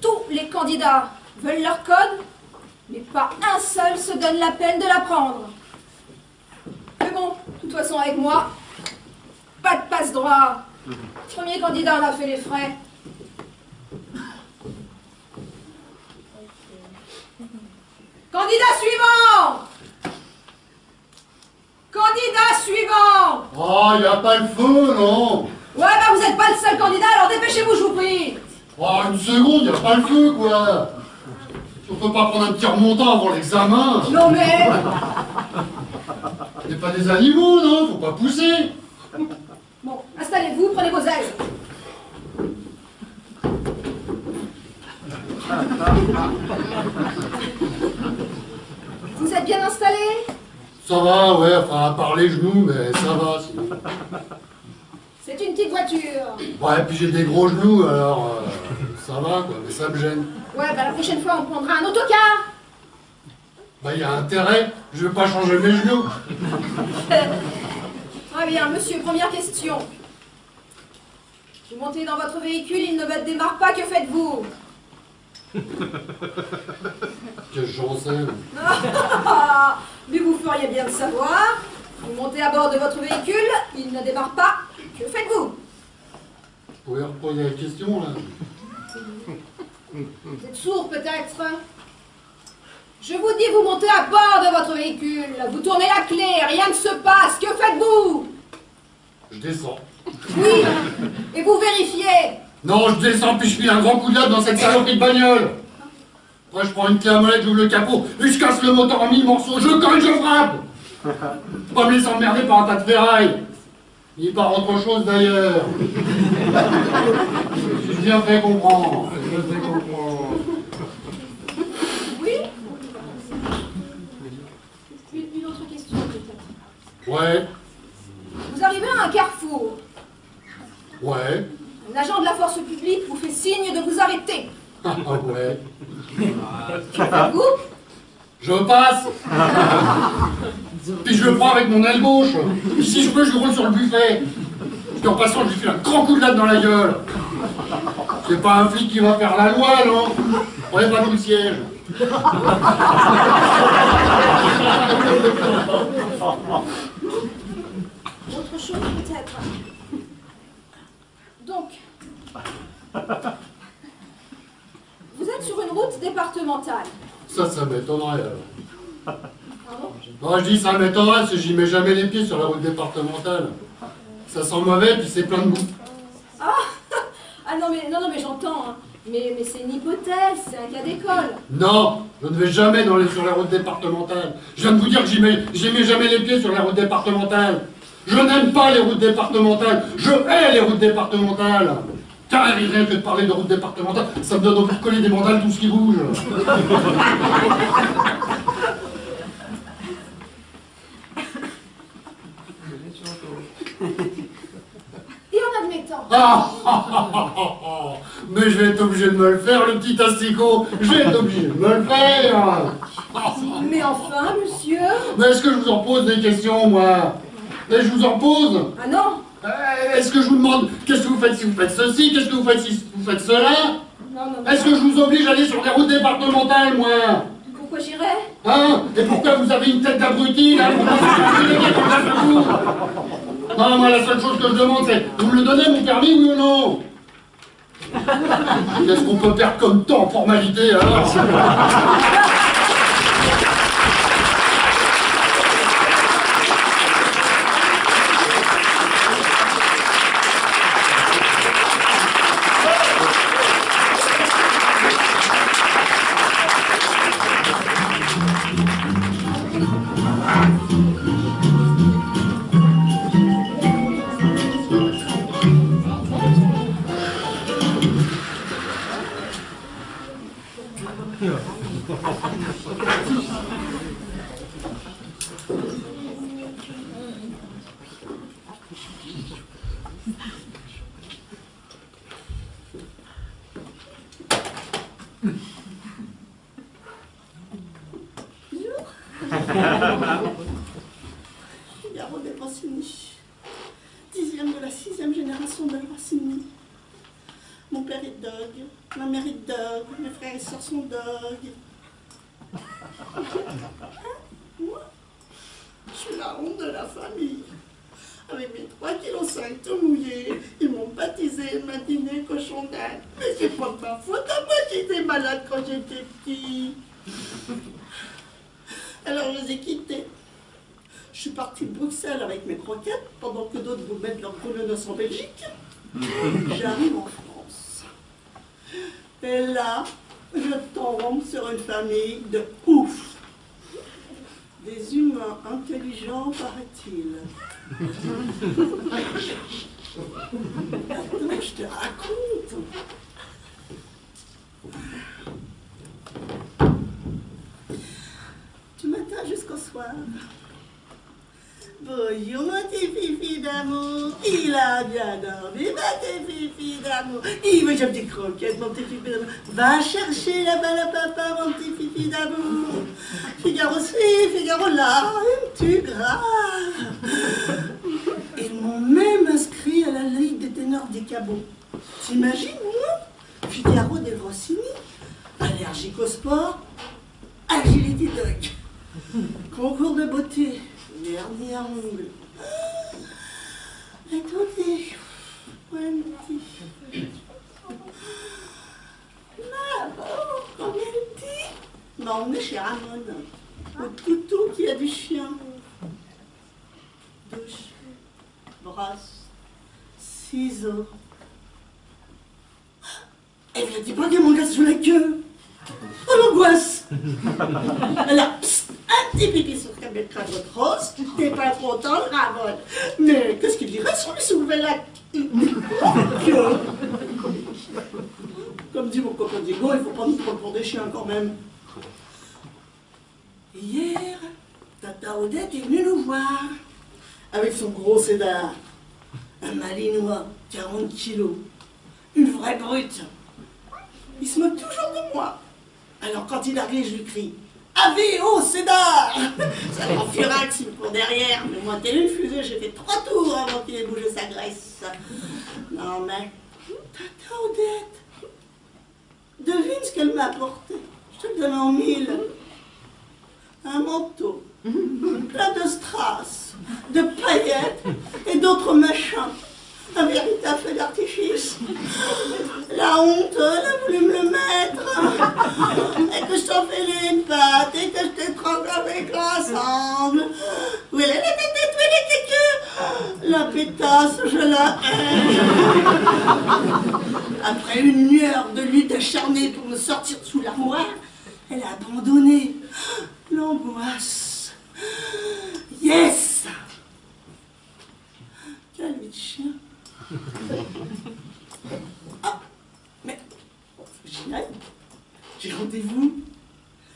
Tous les candidats veulent leur code, mais pas un seul se donne la peine de l'apprendre. Mais bon, de toute façon, avec moi, pas de passe-droit. Premier candidat en a fait les frais. Candidat suivant! Candidat suivant! Oh, il n'y a pas le feu, non? Ouais, bah vous êtes pas le seul candidat, alors dépêchez-vous, je vous prie! Oh, une seconde, il n'y a pas le feu, quoi. On peut pas prendre un petit remontant avant l'examen. Non mais... On n'est pas des animaux, non? Faut pas pousser. Bon, installez-vous, prenez vos aises. Ça va, ouais, enfin, à part les genoux, mais ça va, sinon. C'est une petite voiture. Ouais, puis j'ai des gros genoux, alors ça va, quoi, mais ça me gêne. Ouais, bah la prochaine fois, on prendra un autocar. Bah, il y a intérêt, je vais pas changer mes genoux. Très bien, monsieur, première question. Vous montez dans votre véhicule, il ne va démarre pas, que faites-vous? Que j'en sais. Mais vous feriez bien de savoir. Vous montez à bord de votre véhicule, il ne démarre pas, que faites-vous? Vous pouvez reposer la question, là? Vous êtes sourd, peut-être? Je vous dis, vous montez à bord de votre véhicule, vous tournez la clé, rien ne se passe, que faites-vous? Je descends. Oui, et vous vérifiez. Non, je descends, puis je file un grand coup de latte dans cette saloperie de bagnole. Après, je prends une clé à molette, j'ouvre le capot, puis je casse le moteur en 1000 morceaux, je cogne, je frappe. Pas me laisser emmerder par un tas de ferraille. Ni par autre chose, d'ailleurs. J'ai bien fait comprendre. Oui? Une autre question, peut-être. Ouais, Vous arrivez à un carrefour. ouais. Un agent de la force publique vous fait signe de vous arrêter. Ah ouais. Que faites-vous? Je passe. Puis je le prends avec mon aile gauche. Puis si je peux, je roule sur le buffet. Puis en passant, je lui file un grand coup de latte dans la gueule. C'est pas un flic qui va faire la loi, non? Prenez pas tout le siège. Autre chose, peut-être. Donc, vous êtes sur une route départementale. Ça m'étonnerait. Pardon? Non, je dis ça m'étonnerait parce que j'y mets jamais les pieds sur la route départementale. Ça sent mauvais, puis c'est plein de boue. Ah non mais j'entends, hein. Mais c'est une hypothèse, c'est un cas d'école. Non, je ne vais jamais sur la route départementale. Je viens de vous dire que j'y mets jamais les pieds sur la route départementale. Je n'aime pas les routes départementales. Je hais les routes départementales. Car rien que de parler de route départementale, ça me donne envie de coller des mandales tout ce qui bouge. Et en admettant. Mais je vais être obligé de me le faire, le petit asticot. Je vais être obligé de me le faire. Mais enfin, monsieur. Mais est-ce que je vous en pose des questions, moi? Et je vous en pose? Ah non. Est-ce que je vous demande qu'est-ce que vous faites si vous faites ceci? Qu'est-ce que vous faites si vous faites cela? Non. Est-ce que je vous oblige à aller sur des routes départementales, moi? Pourquoi j'irais? Hein? Et pourquoi vous avez une tête d'abruti, là? Pourquoi vous avez comme ça sur vous? Non, moi, la seule chose que je demande, c'est vous me le donnez, mon permis, oui ou non? Qu'est-ce qu'on peut perdre comme temps en formalité, alors? Garo del Rossini, 10e de la 6e génération del Rossini. Mon père est dog, ma mère est dog, mes frères et sœurs sont dog. Hein? Moi, je suis la honte de la famille. Avec mes 3,5 kg tout mouillés, ils m'ont baptisé matinée cochon d'Inde. Mais c'est pas de ma faute, moi j'étais malade quand j'étais petit. Alors je les ai quittés. Je suis partie de Bruxelles avec mes croquettes, pendant que d'autres vous mettent leur colonos en Belgique. J'arrive en France. Et là, je tombe sur une famille de ouf. Des humains intelligents, paraît-il. Attends, je te raconte. Du matin jusqu'au soir, Bonjour mon petit fifi d'amour, il a bien dormi, ma petite fifi d'amour. Il veut une petite croquette, mon petit fifi d'amour. Va chercher là-bas la papa, mon petit fifi d'amour. Figaro ci, Figaro là, aimes-tu grave? Ils m'ont même inscrit à la Ligue des ténors des cabots. T'imagines, moi? Figaro del Rossini, allergique au sport, agility dog, concours de beauté, vernis à ongles. Attendez, quanti. Maman, comme elle dit, m'a emmené chez Ramon, le toutou qui a du chien. Douche, brosse, ciseaux. Elle vient d'y pointer mon gars sous la queue. Oh l'angoisse. Elle a un petit pipi sur ta belle crâne rose. T'es pas content, le Ramon. Mais qu'est-ce qu'il dirait si on lui soulevait la queue? Comme dit mon copain Diego, il faut pas nous prendre pour des chiens quand même. Hier, Tata Odette est venue nous voir avec son gros cédar. Un malinois, 40 kilos. Une vraie brute. Il se moque toujours de moi. Alors quand il arrive, je lui crie « Ave au cédar !» Ça m'enfuira que s'il me court derrière. Mais moi, telle une fusée, j'ai fait 3 tours avant qu'il ait bougé sa graisse. Non mais, Tata Odette, devine ce qu'elle m'a apporté. Je te le donne en 1000. Un manteau, plein de strass, de paillettes et d'autres machins. Un véritable feu d'artifice. La honte, elle a voulu me le mettre. Et que je t'en fais les pattes et que je t'étrangle avec l'ensemble. Où elle est, la pétasse, je la hais. Après une lueur de lutte acharnée pour me sortir sous l'armoire, elle a abandonné. L'angoisse. Yes! Quelle vie de chien. Ah, mais j'ai rendez-vous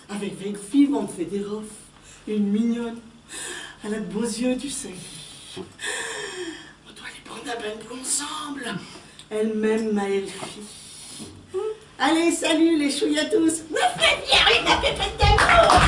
avec une fille Van Federoff, une mignonne. Elle a de beaux yeux, tu sais. On doit les prendre à bain ensemble. Elle m'aime, ma Elfie. Allez, salut les chouilles à tous. Me faites bien une pépette d'amour.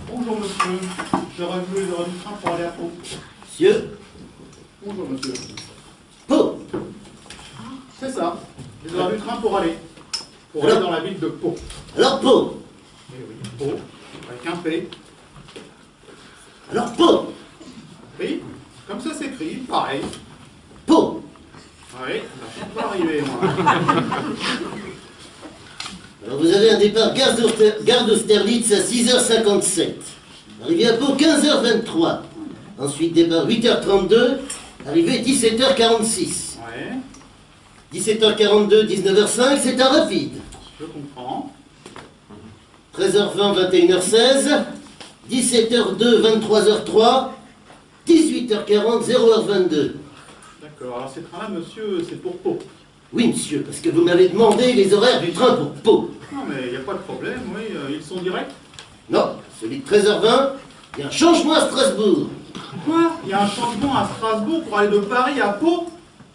Bonjour monsieur, j'aurais voulu du train pour aller à Pau. Monsieur? Bonjour monsieur. Pau? C'est ça, j'aurais du train pour aller. Pour Alors aller dans la ville de Pau. Alors Pau? Eh oui, Pau, avec un P. Alors Pau? Oui, comme ça s'écrit, pareil. Pau? Oui, je suis pas arrivé moi. Alors vous avez un départ gare d'Austerlitz à 6h57. Arrivée à Pau 15h23. Ensuite départ 8h32. Arrivée 17h46. Ouais, 17h42, 19h05, c'est un rapide. je comprends. 13h20, 21h16. 17h02, 23h03. 18h40, 0h22. D'accord, alors ces trains-là, monsieur, c'est pour Pau. Oui, monsieur, parce que vous m'avez demandé les horaires du train pour Pau. Non, mais il n'y a pas de problème, oui, ils sont directs. Non, celui de 13h20, il y a un changement à Strasbourg. Quoi? Il y a un changement à Strasbourg pour aller de Paris à Pau?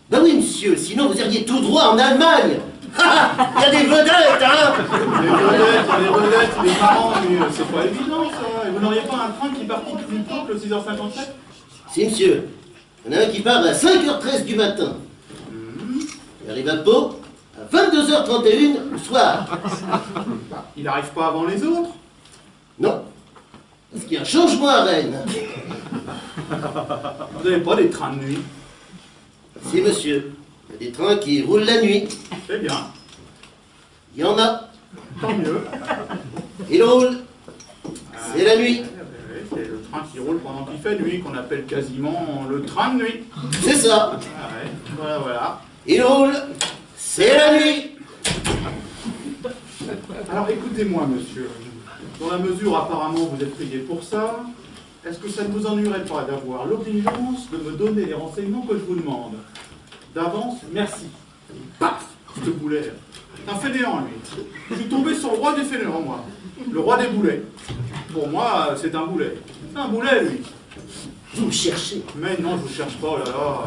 Ben oui, monsieur, sinon vous iriez tout droit en Allemagne. Il y a des vedettes, hein? Les vedettes, les parents, mais c'est pas évident ça. Et vous n'auriez pas un train qui partit plus tôt que le 6h57? Si, monsieur. Il y en a un qui part à 5h13 du matin. Il arrive à Pau à 22h31 le soir. Il n'arrive pas avant les autres? Non. Parce qu'il y a un changement à Rennes. Vous n'avez pas des trains de nuit? Si, monsieur. Il y a des trains qui roulent la nuit. C'est bien. Il y en a. Tant mieux. Ils roulent. C'est la nuit. C'est le train qui roule pendant qu'il fait nuit, qu'on appelle quasiment le train de nuit. C'est ça. Ah ouais. Voilà, voilà. Ils roulent. C'est la nuit. Alors écoutez-moi, monsieur. Dans la mesure apparemment vous êtes payé pour ça, est-ce que ça ne vous ennuierait pas d'avoir l'obligeance de me donner les renseignements que je vous demande? D'avance, merci. Paf! Ce boulet. C'est un fainéant, lui. Je suis tombé sur le roi des fainéants, moi. Le roi des boulets. Pour moi, c'est un boulet. C'est un boulet, lui. Vous me cherchez. Mais non, je vous cherche pas, oh là là.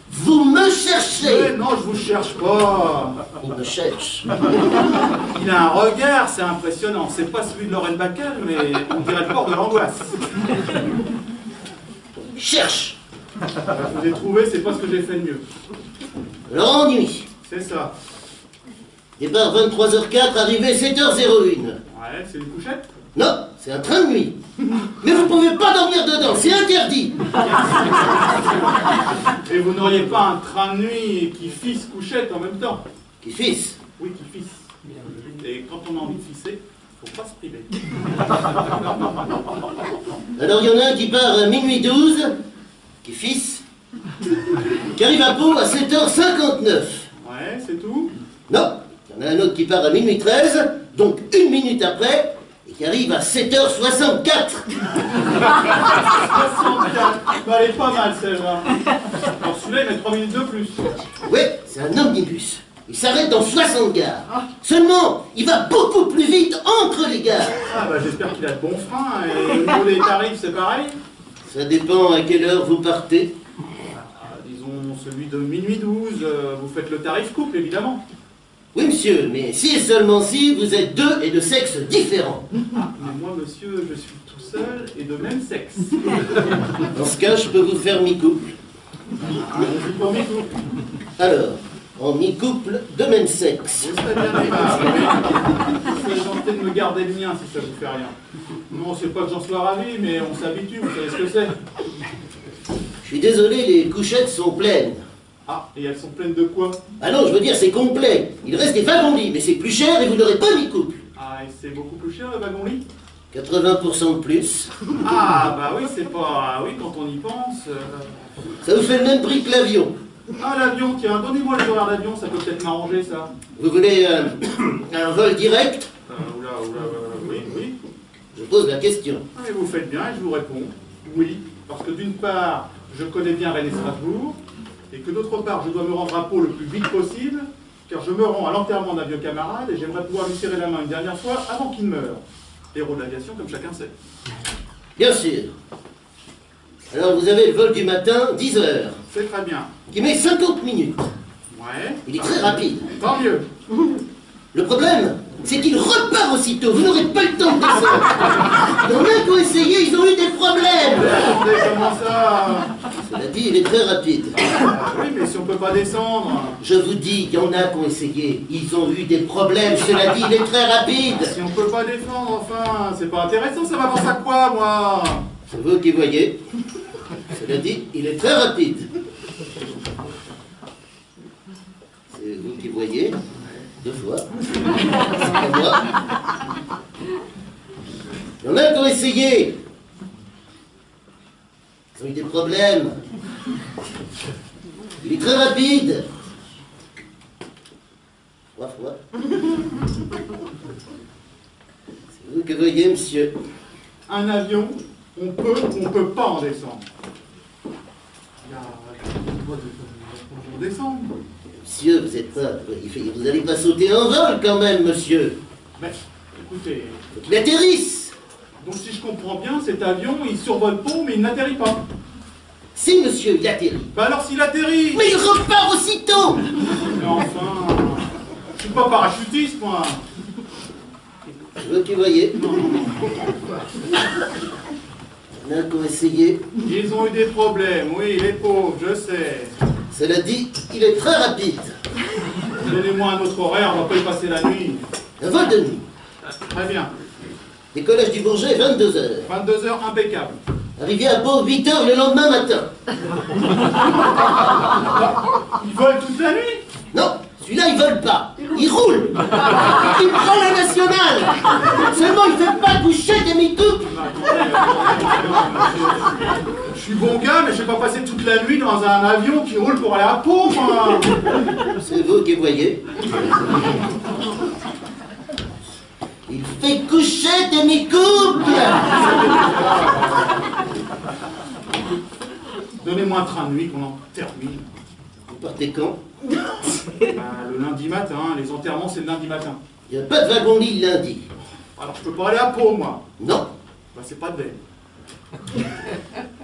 Vous me cherchez. Mais non, je vous cherche pas. On me cherche. Il a un regard, c'est impressionnant. C'est pas celui de Lorraine Bacal, mais on dirait le port de l'angoisse. Cherche. Je vous ai trouvé, c'est pas ce que j'ai fait de mieux. L'ennui. C'est ça. Départ 23h04, arrivée 7h01. Ouais, c'est une couchette? Non, c'est un train de nuit. Mais vous pouvez pas dormir dedans, c'est interdit. Et vous n'auriez pas un train de nuit qui fisse couchette en même temps? Qui fisse? Oui, qui fisse. Et quand on a envie de fisser, faut pas se priver. Alors il y en a un qui part à minuit 12, qui fisse, qui arrive à Pau à 7h59. Ouais, c'est tout? Non, il y en a un autre qui part à minuit 13, donc une minute après, et qui arrive à 7h64. 64. Bah, elle est pas mal celle-là. Alors celui-là, il met 3 minutes de plus. Oui, c'est un omnibus. Il s'arrête dans 60 gares. Seulement, il va beaucoup plus vite entre les gares. Ah bah j'espère qu'il a de bons freins. Et au niveau des tarifs, c'est pareil? Ça dépend à quelle heure vous partez. Disons celui de minuit 12, vous faites le tarif couple évidemment. Oui monsieur, mais si et seulement si vous êtes deux et de sexes différents. Ah, mais moi monsieur, je suis tout seul et de même sexe. Dans ce cas, je peux vous faire mi-couple. Ah, je suis pas mi-couple. Alors, en mi-couple de même sexe. Je serais bien aimable. Vous serez gentil de me garder le mien si ça vous fait rien. Non, c'est pas que j'en sois ravi, mais on s'habitue, vous savez ce que c'est. Je suis désolé, les couchettes sont pleines. Ah, et elles sont pleines de quoi? Ah non, je veux dire, c'est complet. Il reste des wagons-lits, mais c'est plus cher et vous n'aurez pas mi-couple. Ah, et c'est beaucoup plus cher le wagon-lit? 80% de plus. Ah, bah oui, c'est pas... Oui, quand on y pense... Ça vous fait le même prix que l'avion. Ah, l'avion, tiens, donnez-moi les horaires d'avion, ça peut peut-être m'arranger, ça. Vous voulez un vol direct? Oula, oui, oui. Je pose la question. Ah, mais vous faites bien et je vous réponds. Oui, parce que d'une part, je connais bien Rennes et Strasbourg, et que d'autre part, je dois me rendre à Pau le plus vite possible, car je me rends à l'enterrement d'un vieux camarade et j'aimerais pouvoir lui serrer la main une dernière fois avant qu'il meure. Héros de l'aviation, comme chacun sait. Bien sûr. Alors vous avez le vol du matin, 10 heures, C'est très bien. qui met 50 minutes. Ouais. Il est très rapide. Tant mieux. Le problème, c'est qu'il repart aussitôt. Vous n'aurez pas le temps de descendre. Il y en a qui ont essayé, ils ont eu des problèmes. Attendez, comment ça? Cela dit, il est très rapide. Oui, mais si on peut pas descendre... Je vous dis, il y en a qui ont essayé, ils ont eu des problèmes. Cela dit, il est très rapide. Si on peut pas descendre, enfin, c'est pas intéressant, ça m'avance à quoi, moi? C'est vous qui voyez. Cela dit, il est très rapide. C'est vous qui voyez. 2 fois. C'est pas moi. Il y en a qui ont essayé. Ils ont eu des problèmes. Il est très rapide. 3 fois. C'est vous qui voyez, monsieur. Un avion, on peut ou on peut pas en descendre. On descend. Monsieur, vous êtes pas... Vous n'allez pas sauter en vol quand même, monsieur. Mais, écoutez... Faut qu'il atterrisse. Donc si je comprends bien, cet avion, il survole Pau, mais il n'atterrit pas. Si, monsieur, il atterrit. Bah alors s'il atterrit... Mais il repart aussitôt. Mais enfin... Je suis pas parachutiste, moi. C'est vous qui voyez. Il y en a qui ont essayé. Ils ont eu des problèmes, oui, les pauvres, je sais. Cela dit, il est très rapide. Donnez-moi un autre horaire, on va pas y passer la nuit. Un vol de nuit. Très bien. Décollage du Bourget, 22h. 22h, impeccable. Arrivée à Pau, 8h le lendemain matin. Ils volent toute la nuit? Non, celui-là, il vole pas. Il roule. Il prend la nationale. Seulement, il fait pas coucher des mitous. Je suis bon gars, mais je vais pas passer toute la nuit dans un avion qui roule pour aller à Pau, moi. C'est vous qui voyez. Il fait coucher des mi-couples. Donnez-moi un train de nuit qu'on en termine. Vous partez quand? Le lundi matin, les enterrements c'est le lundi matin. Il n'y a pas de wagon-lit le lundi. Alors je peux pas aller à Pau, moi. Non. Bah c'est pas de veine.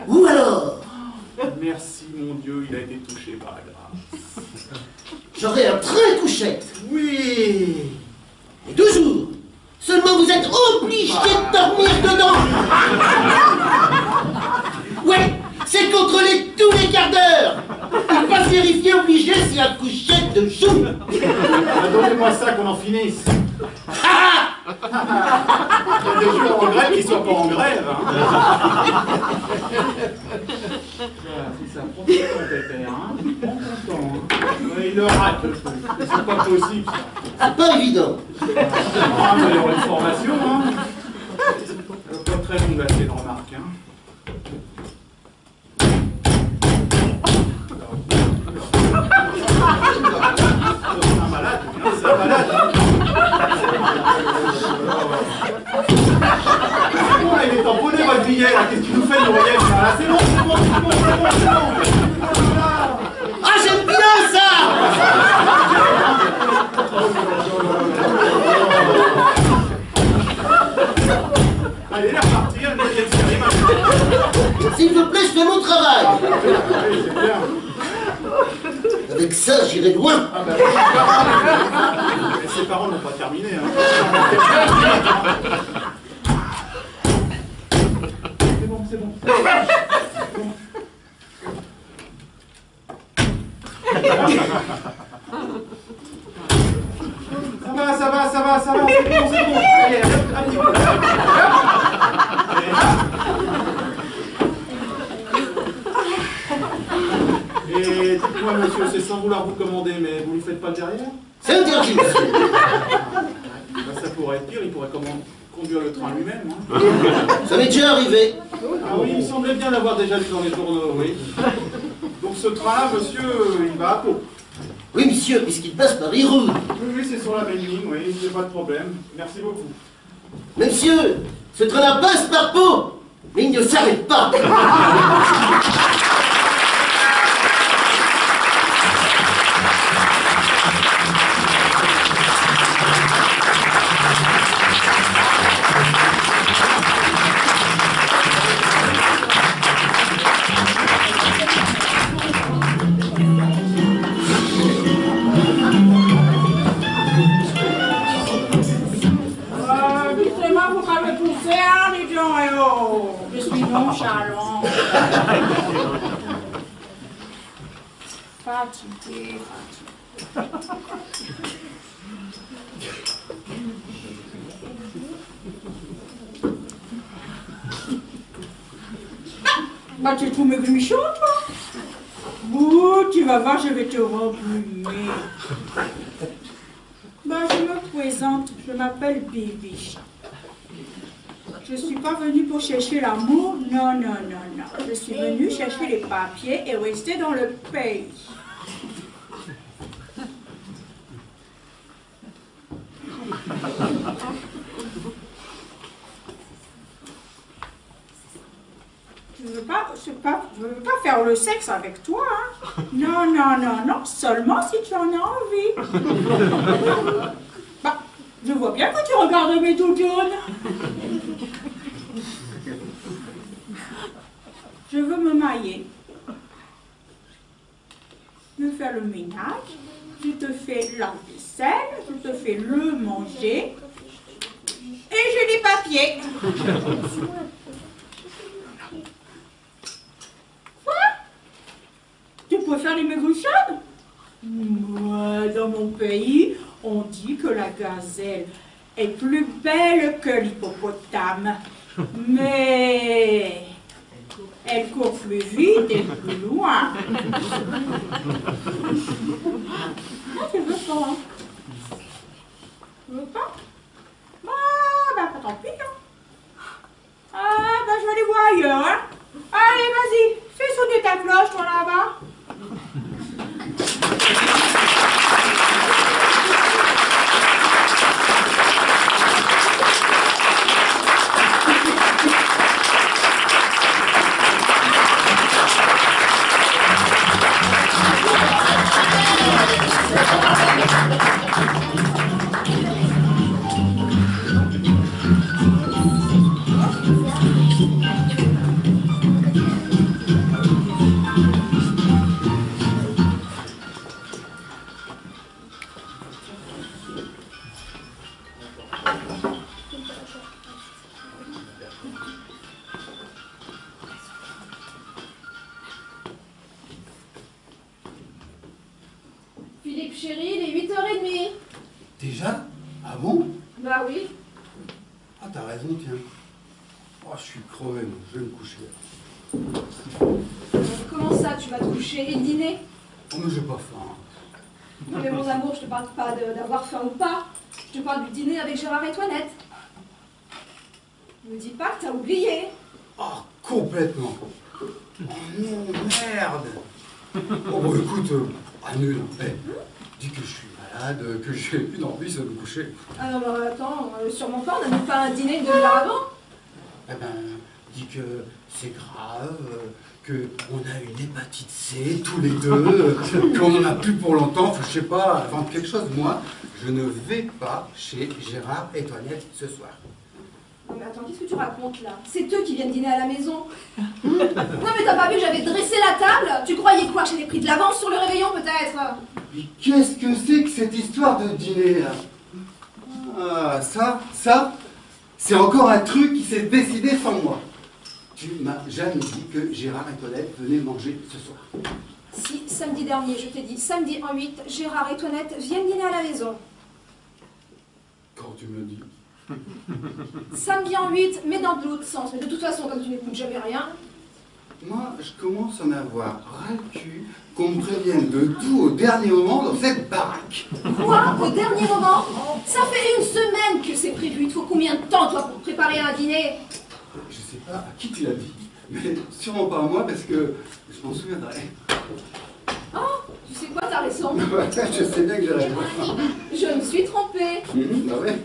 Ou alors? Merci mon Dieu, il a été touché par la grâce. J'aurai un train couchette. Oui. Et toujours. Seulement vous êtes obligé de dormir dedans. Ouais, c'est contrôlé tous les quarts d'heure. Il va vérifier obligé si la couchette de joue. Donnez-moi ça qu'on en finisse. Il y a des jours en grève qui soient pas en grève. Hein. C'est ça, prends ton temps, pépère. Hein. Prends ton temps. Hein. Ouais, il le rate le truc. C'est pas possible ça. C'est pas évident. Il va y avoir une formation. Hein. Elle va pas très longue là, c'est une remarque. Hein. C'est un malade. C'est un malade. C'est bon, il est tamponné votre billet là. Qu'est-ce qu'il nous fait, Noël? C'est bon, c'est bon, c'est bon, c'est bon, c'est bon. Ah, j'aime bien ça. Allez, elle est repartie, elle me dit série maintenant. S'il vous plaît, je fais mon travail. Oui, c'est bien. Avec ça, j'irai loin. Ah bah, mais ses parents n'ont pas terminé. Hein. C'est bon, c'est bon. Ça va, c'est bon, c'est bon. Allez, un petit peu. Et dites-moi, monsieur, c'est sans vouloir vous commander, mais vous lui faites pas le derrière? C'est interdit, monsieur. Bah, ça pourrait être pire, il pourrait conduire le train lui-même. Hein. Ça m'est déjà arrivé. Ah oui, il semblait bien l'avoir déjà lu dans les journaux, oui. Donc ce train-là, monsieur, il va à Pau. Oui, monsieur, puisqu'il passe par Iroud. Oui, c'est sur la même ligne, oui, il n'y a pas de problème. Merci beaucoup. Monsieur, ce train-là passe par Pau, mais il ne s'arrête pas. Vous m'avez poussé, hein, dis donc, eh oh, je suis nonchalant. Fatigué. Bah, tu trouves mes grumichons, toi? Ouh, tu vas voir, je vais te reblumer. Bah, je me présente, je m'appelle Bibiche. Je ne suis pas venue pour chercher l'amour, non, non, non, non. Je suis venue chercher les papiers et rester dans le pays. Je ne veux pas faire le sexe avec toi, hein. Non, non, non, non, seulement si tu en as envie. Bah, je vois bien que tu regardes mes doudounes. Je veux me mailler, me faire le ménage, je te fais la vaisselle, je te fais le manger, et j'ai les papiers. Quoi? Tu préfères les maigrichonnes? Ouais, dans mon pays, on dit que la gazelle est plus belle que l'hippopotame, mais elle court plus vite et plus loin. Ah, tu veux pas, hein? Tu veux pas? Bah, tant pis, hein. Ah, bah, je vais aller voir ailleurs, hein. Allez, vas-y, fais sonner ta cloche, toi, là-bas. Philippe chéri, il est 8h30. Déjà? Ah bon? Bah oui. Ah, t'as raison, tiens. Oh, je suis crevé, moi. Je vais me coucher. Comment ça, tu vas te coucher et le dîner? Oh, mais j'ai pas faim. Non mais mon amour, je te parle pas d'avoir faim ou pas. Je te parle du dîner avec Gérard et Toinette. Ne me dis pas que t'as oublié. Oh, complètement. Oh non, merde. Oh, bah écoute, annule. Eh, dis que je suis malade, que j'ai plus envie de me coucher. Ah non, mais attends, sûrement pas, on n'annule pas un dîner une demi-heure avant. Eh ben, dis que c'est grave, qu'on a une hépatite C tous les deux, qu'on n'en a plus pour longtemps, enfin, je sais pas, invente quelque chose. Moi, je ne vais pas chez Gérard et Toinette ce soir. Non mais attends, qu'est-ce que tu racontes là? C'est eux qui viennent dîner à la maison. Non mais t'as pas vu que j'avais dressé la table? Tu croyais quoi? Que j'avais pris de l'avance sur le réveillon peut-être? Mais qu'est-ce que c'est que cette histoire de dîner là? Ah, ça, c'est encore un truc qui s'est décidé sans moi. Tu m'as jamais dit que Gérard et Toinette venaient manger ce soir. Si, samedi dernier, je t'ai dit, samedi en 8, Gérard et Toinette viennent dîner à la maison. Quand tu me le dis. Samedi en 8, mais dans l'autre sens. Mais de toute façon, comme tu n'écoutes jamais rien... Moi, je commence à en avoir ras le cul qu'on me prévienne de tout au dernier moment dans cette baraque. Quoi? Au dernier moment? Ça fait une semaine que c'est prévu. Il te faut combien de temps, toi, pour préparer un dîner? Je sais pas à qui tu l'as dit, mais sûrement pas à moi parce que je m'en souviendrai. Oh, tu sais quoi, t'as raison. Je sais bien que j'ai raison. Je me suis trompée. Bah ouais.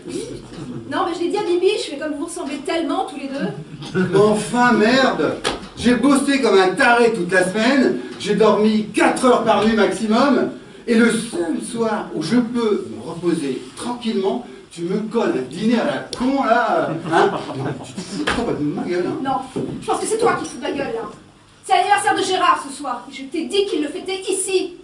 Non, mais je l'ai dit à Bibi, je fais comme vous ressemblez tellement tous les deux. Enfin, merde! J'ai bossé comme un taré toute la semaine, j'ai dormi 4 heures par nuit maximum, et le seul soir où je peux me reposer tranquillement, tu me colles un dîner à la con là, hein? Non, tu te fous pas de ma gueule, hein? Non, je pense que c'est toi qui te fous de ma gueule là. C'est l'anniversaire de Gérard ce soir, et je t'ai dit qu'il le fêtait ici.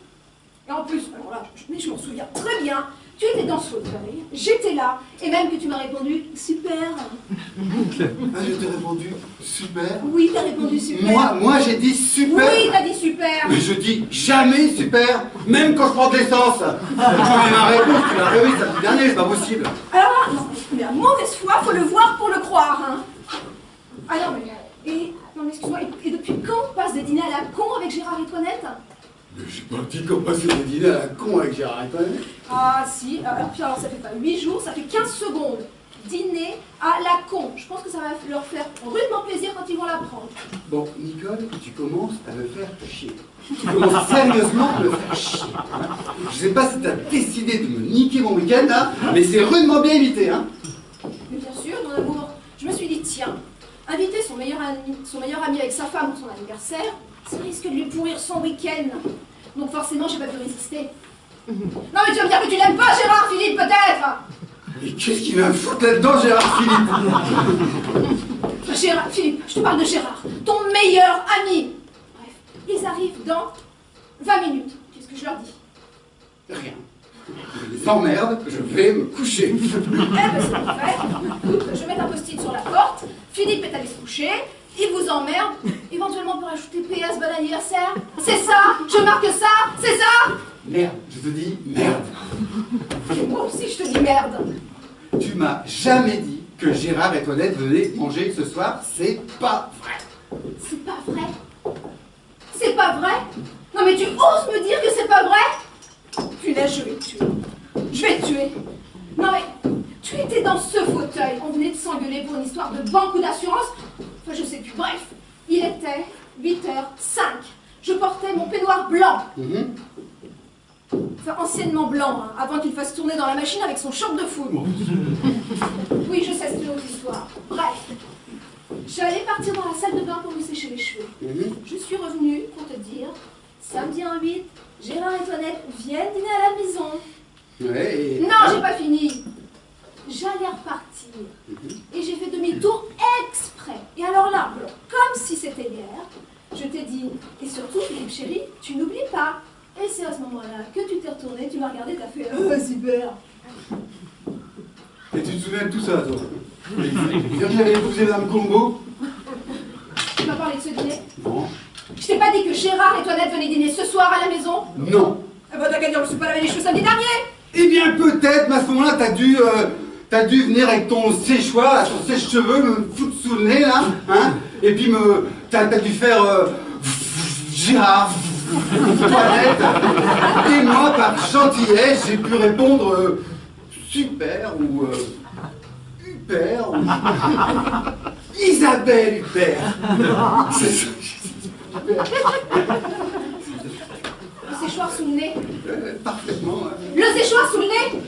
Et en plus, alors là, je m'en souviens très bien, tu étais dans ce fauteuil, j'étais là, et même que tu m'as répondu « super ». Ah, je t'ai répondu super. Oui, t'as répondu super. Moi j'ai dit super. Oui, t'as dit super. Mais je dis jamais super, même quand je prends de l'essence. Quand ma réponse, tu l'as réussi samedi dernier, c'est pas possible. Alors là, non, mais à mauvaise foi, faut le voir pour le croire, hein. Ah non, mais excuse-moi, et depuis quand on passe des dîners à la con avec Gérard et Toinette? Mais j'ai pas dit qu'on passait des dîners à la con avec Gérard et Toinette. Ah si, alors ça fait pas 8 jours, ça fait 15 secondes. Dîner à la con. Je pense que ça va leur faire rudement plaisir quand ils vont l'apprendre. Bon, Nicole, tu commences à me faire chier. Tu commences sérieusement à me faire chier. Je sais pas si t'as décidé de me niquer mon week-end, là, mais c'est rudement bien évité, hein. Mais bien sûr, mon amour, je me suis dit, tiens, inviter son meilleur ami avec sa femme pour son anniversaire, ça risque de lui pourrir son week-end. Donc forcément, j'ai pas pu résister. Non mais tu vas me dire que tu l'aimes pas, Gérard, Philippe, peut-être. Mais qu'est-ce qu'il va me foutre là-dedans, Gérard Philippe? Gérard, Philippe, je te parle de Gérard, ton meilleur ami. Bref, ils arrivent dans 20 minutes. Qu'est-ce que je leur dis? Rien. Je les emmerde, je vais me coucher. Eh ben c'est parfait. Écoute, je vais mettre un post-it sur la porte. Philippe est allé se coucher. Il vous emmerde. Éventuellement pour ajouter PS bon anniversaire. C'est ça. Je marque ça. C'est ça. Merde, je te dis merde. Et moi aussi je te dis merde. Tu m'as jamais dit que Gérard et Toinette venaient manger ce soir. C'est pas vrai. C'est pas vrai? C'est pas vrai? Non mais tu oses me dire que c'est pas vrai? Punaise, je vais te tuer. Je vais te tuer. Non mais, tu étais dans ce fauteuil. On venait de s'engueuler pour une histoire de banque ou d'assurance. Enfin, je sais plus. Bref, il était 8h05. Je portais mon peignoir blanc. Enfin, anciennement blanc, hein, avant qu'il fasse tourner dans la machine avec son short de foule. Oui, je sais, c'est une autre histoire. Bref, j'allais partir dans la salle de bain pour me sécher les cheveux. Je suis revenue pour te dire, samedi en 8, Gérard et Toinette viennent dîner à la maison. Ouais, Non, j'ai pas fini. J'allais repartir. Et j'ai fait demi-tour exprès. Et alors là, comme si c'était hier, je t'ai dit, et surtout, Philippe chéri, tu n'oublies pas. Et c'est à ce moment-là que tu t'es retourné, tu m'as regardé, t'as fait super. Et tu te souviens de tout ça, toi? Dire que j'avais épousé Madame Combo? Tu m'as parlé de ce dîner? Non. Je t'ai pas dit que Gérard et Toinette venaient dîner ce soir à la maison? Non. Eh ben t'as qu'à dire, je me suis pas lavé les cheveux samedi dernier. Eh bien peut-être, mais à ce moment-là, t'as dû venir avec ton séchoir, ton sèche-cheveux, me foutre sous le nez, là, hein, et puis t'as dû faire Gérard, Toinette, et moi, par gentillesse, j'ai pu répondre super ou Huppert ou Isabelle Huppert. C'est ça. Le séchoir sous le nez. Parfaitement. Le séchoir sous le nez.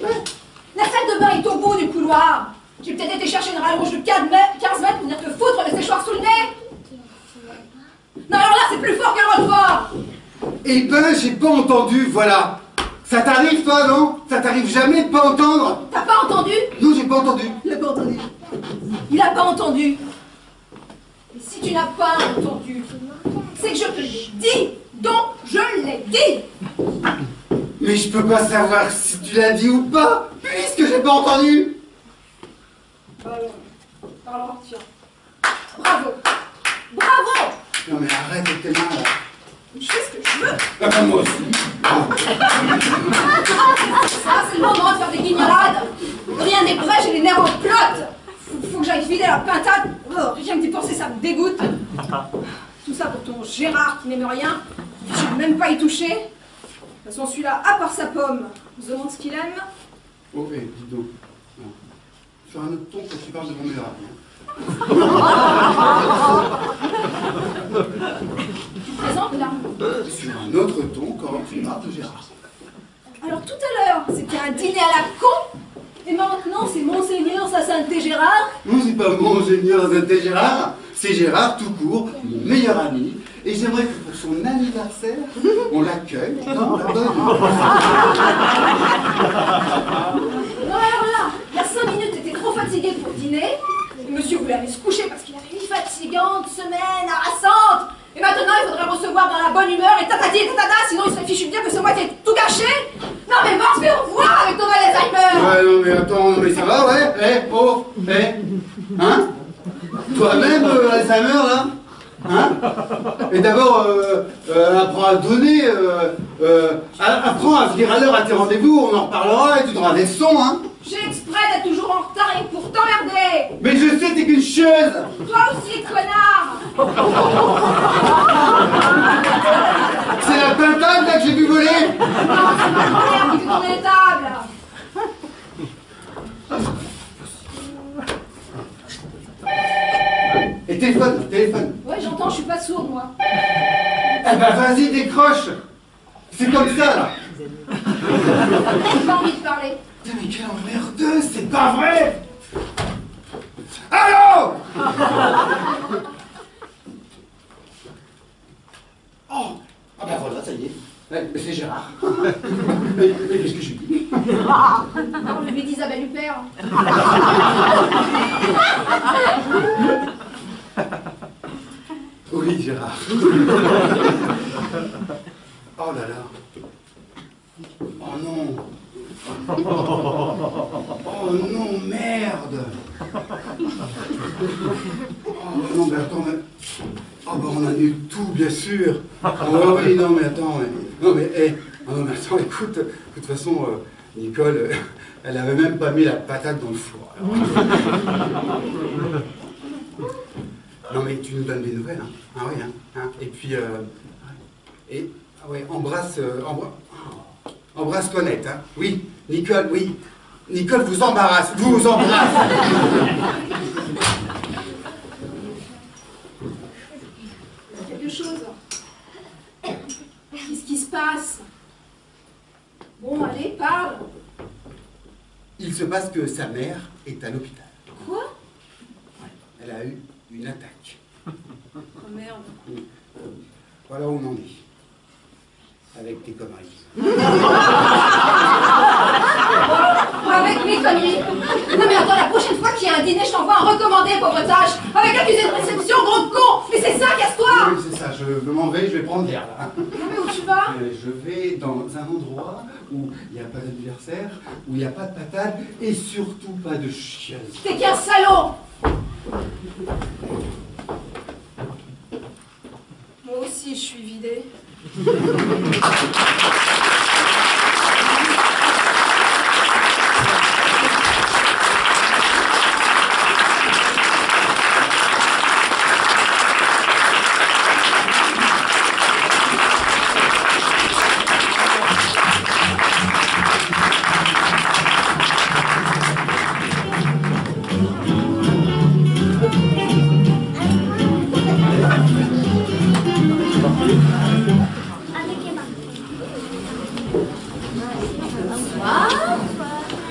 La salle de bain est au bout du couloir. J'ai peut-être été chercher une rallonge de 15 mètres pour venir te foutre le séchoir sous le nez. Non, alors là, c'est plus fort que le Roquefort. Eh ben, j'ai pas entendu, voilà. Ça t'arrive, toi, non? Ça t'arrive jamais de pas entendre? T'as pas entendu? Non, j'ai pas entendu. Il a pas entendu. Il a pas entendu. Et si tu n'as pas entendu, c'est que je te l'ai dit. Donc, je l'ai dit. Mais je peux pas savoir si tu l'as dit ou pas, puisque j'ai pas entendu. Alors, tiens. Bravo. Bravo. Non mais arrête avec tes mains, là. Je fais ce que je veux. Ah ben moi aussi. Ça, c'est le moment de faire des guignolades. Rien n'est prêt, j'ai les nerfs en pelote. Faut que j'aille vider la pintade. Oh, rien que d'y penser, ça me dégoûte. Tout ça pour ton Gérard qui n'aime rien. Je ne vais même pas y toucher. De toute façon, celui-là, à part sa pomme, on se demande ce qu'il aime. Oh, dis donc. Non. Sur un autre ton quand tu parles de mon meilleur ami. Tu te présentes là? Sur un autre ton quand tu parles de Gérard. Alors tout à l'heure, c'était un dîner à la con. Et maintenant, c'est Monseigneur sa Sainteté Gérard. Non, c'est pas Monseigneur Sainteté Gérard, c'est Gérard tout court, mon meilleur ami. Et j'aimerais que pour son anniversaire, on l'accueille dans la bonne. Non, alors là, il y a 5 minutes, t'étais trop fatigué pour dîner. Et monsieur voulait aller se coucher parce qu'il avait une fatigante semaine harassante. Et maintenant, il faudrait recevoir dans la bonne humeur et tatati et tatata, sinon il serait fichu de dire que ce mois était tout gâché. Non mais Mars, fais au revoir avec ton Alzheimer. Ouais, non mais attends, non mais ça va, ouais. Hein? Toi-même, Alzheimer, là? Hein? Et d'abord, apprends à donner, apprends à venir à l'heure à tes rendez-vous, on en reparlera et tu donneras des leçons, hein? J'ai exprès d'être toujours en retard et pour t'emmerder. Mais je sais, t'es qu'une chieuse. Toi aussi, connard. C'est la pintade là que j'ai vu voler. Non, c'est ma mère qui fait tourner les tables. Et téléphone. Ouais, j'entends, je suis pas sourde, moi. Eh ben vas-y, décroche. C'est comme ça, là. J'ai pas envie de parler. Putain, mais quelle emmerdeuse, c'est pas vrai. Allô. Oh. Ah ben voilà, ça y est. C'est Gérard. Mais qu'est-ce que je lui dis? Non, je lui dis Isabelle Huppert. Oui, Gérard. Oh là là. Oh non. Oh non, merde. Oh non, mais attends, mais... Oh bah on annule tout, bien sûr. Oh oui, non mais attends, non mais attends, écoute, de toute façon, Nicole, elle avait même pas mis la patate dans le four. Alors. Non mais tu nous donnes des nouvelles, hein. Ah oui, hein. Et puis, ouais, embrasse-toi net, hein. Oui, Nicole, oui. Nicole vous embrasse. Quelque chose. Qu'est-ce qui se passe? Bon, allez, parle. Il se passe que sa mère est à l'hôpital. Quoi? Elle a eu une attaque. Oh merde. Voilà où on en est. Avec tes conneries. Avec mes conneries. Non mais attends, la prochaine fois qu'il y a un dîner, je t'envoie un recommandé, pauvre tâche. Avec accusé de réception, gros con. Mais c'est ça, casse-toi. Oui, c'est ça, je m'en vais, je vais prendre l'air là. Non mais où tu vas? Je vais dans un endroit où il n'y a pas d'anniversaire, où il n'y a pas de patate et surtout pas de chieuse. T'es qu'un salaud. Moi aussi, je suis vidée.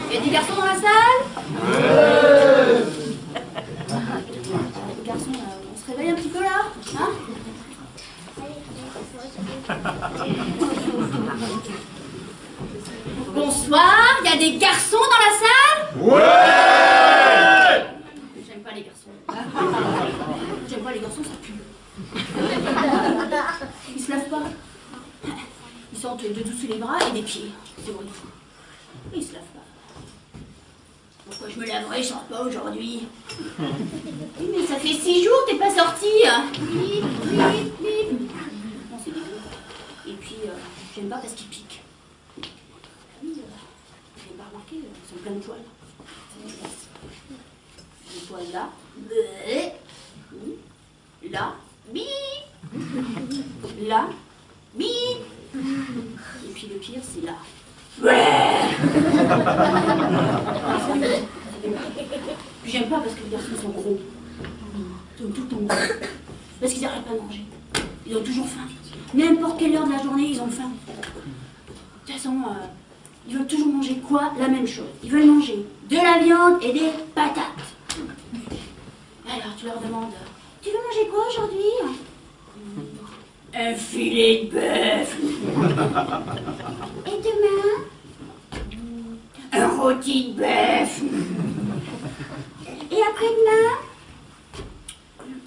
Il y a des garçons dans la salle? Les garçons, on se réveille un petit peu là, hein? Bonsoir, il y a des garçons dans la salle? Ouais! J'aime pas les garçons. J'aime pas les garçons, ça pue. Ils se lavent pas. Ils sentent de dessous les bras et des pieds. C'est vrai. Ils se lavent pas. Pourquoi je me laverais, je sors pas aujourd'hui? Oui, mais ça fait 6 jours, t'es pas sorti. Bip, bip, bip. Non, c'est dégueu. Et puis, j'aime pas parce qu'ils piquent. Oui, vous n'avez pas remarqué, ils sont pleins de poils. Des poils là. Là. Bip. Là. Bip. Et puis le pire, c'est là. J'aime pas parce que les garçons sont gros. Ils sont tout le temps gros. Parce qu'ils n'arrêtent pas de manger. Ils ont toujours faim. N'importe quelle heure de la journée, ils ont faim. De toute façon, ils veulent toujours manger quoi? La même chose. Ils veulent manger de la viande et des patates. Alors tu leur demandes, tu veux manger quoi aujourd'hui? Un filet de bœuf. Et demain? Un rôti de bœuf. Et après-demain?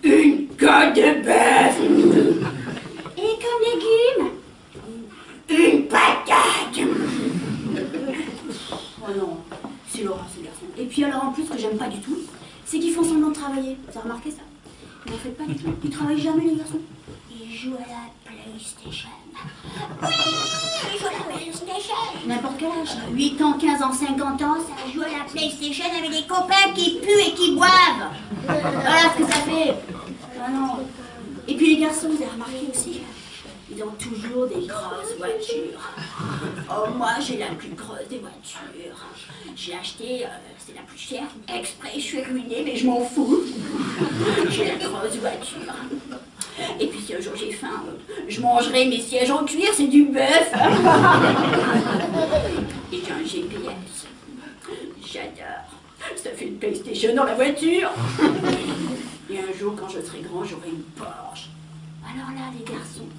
Une côte de bœuf. Et comme légumes? Une patate. Oh non, c'est l'horreur ces garçons. Et puis alors en plus, ce que j'aime pas du tout, c'est qu'ils font semblant de travailler. Vous avez remarqué ça? Ils n'en font pas du tout. Ils travaillent jamais les garçons. Ils jouent à la PlayStation. Oui, ils jouent à la PlayStation. N'importe quel âge. 8 ans, 15 ans, 50 ans, ça joue à la PlayStation avec des copains qui puent et qui boivent. Voilà ce que ça fait. Ah non. Et puis les garçons, vous avez remarqué aussi, ils ont toujours des grosses voitures. Oh, moi, j'ai la plus grosse des voitures. J'ai acheté, c'est la plus chère, exprès, je suis ruinée, mais je m'en fous. J'ai la grosse voiture. Et puis si un jour j'ai faim, je mangerai mes sièges en cuir, c'est du bœuf. Et j'ai un GPS. J'adore. Ça fait une PlayStation dans la voiture. Et un jour, quand je serai grand, j'aurai une Porsche. Alors là, les garçons,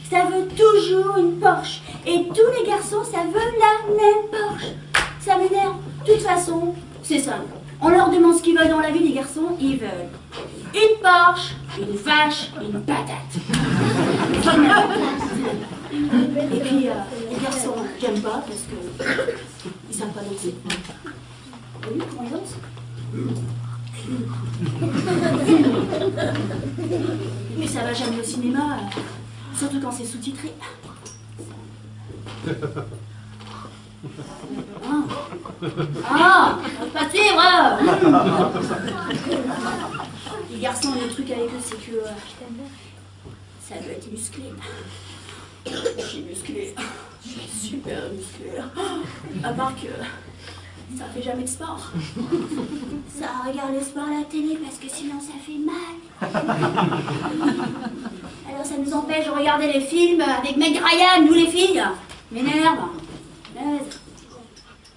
ça veut toujours une Porsche. Et tous les garçons, ça veut la même Porsche. Ça m'énerve. De toute façon, c'est ça. On leur demande ce qu'ils veulent dans la vie, les garçons. Ils veulent une Porsche, une vache, une patate. Et puis, les garçons, j'aime pas parce que ils savent pas danser. Vous voyez comment ils dansent? Mais ça va jamais au cinéma, surtout quand c'est sous-titré. Ah, pas suivre. Les garçons, le truc avec eux, c'est que ça doit être musclé. Je suis musclé. Je suis super musclé. À part que ça fait jamais de sport. Ça regarde le sport à la télé parce que sinon ça fait mal. Alors ça nous empêche de regarder les films avec Meg Ryan, nous les filles. M'énerve.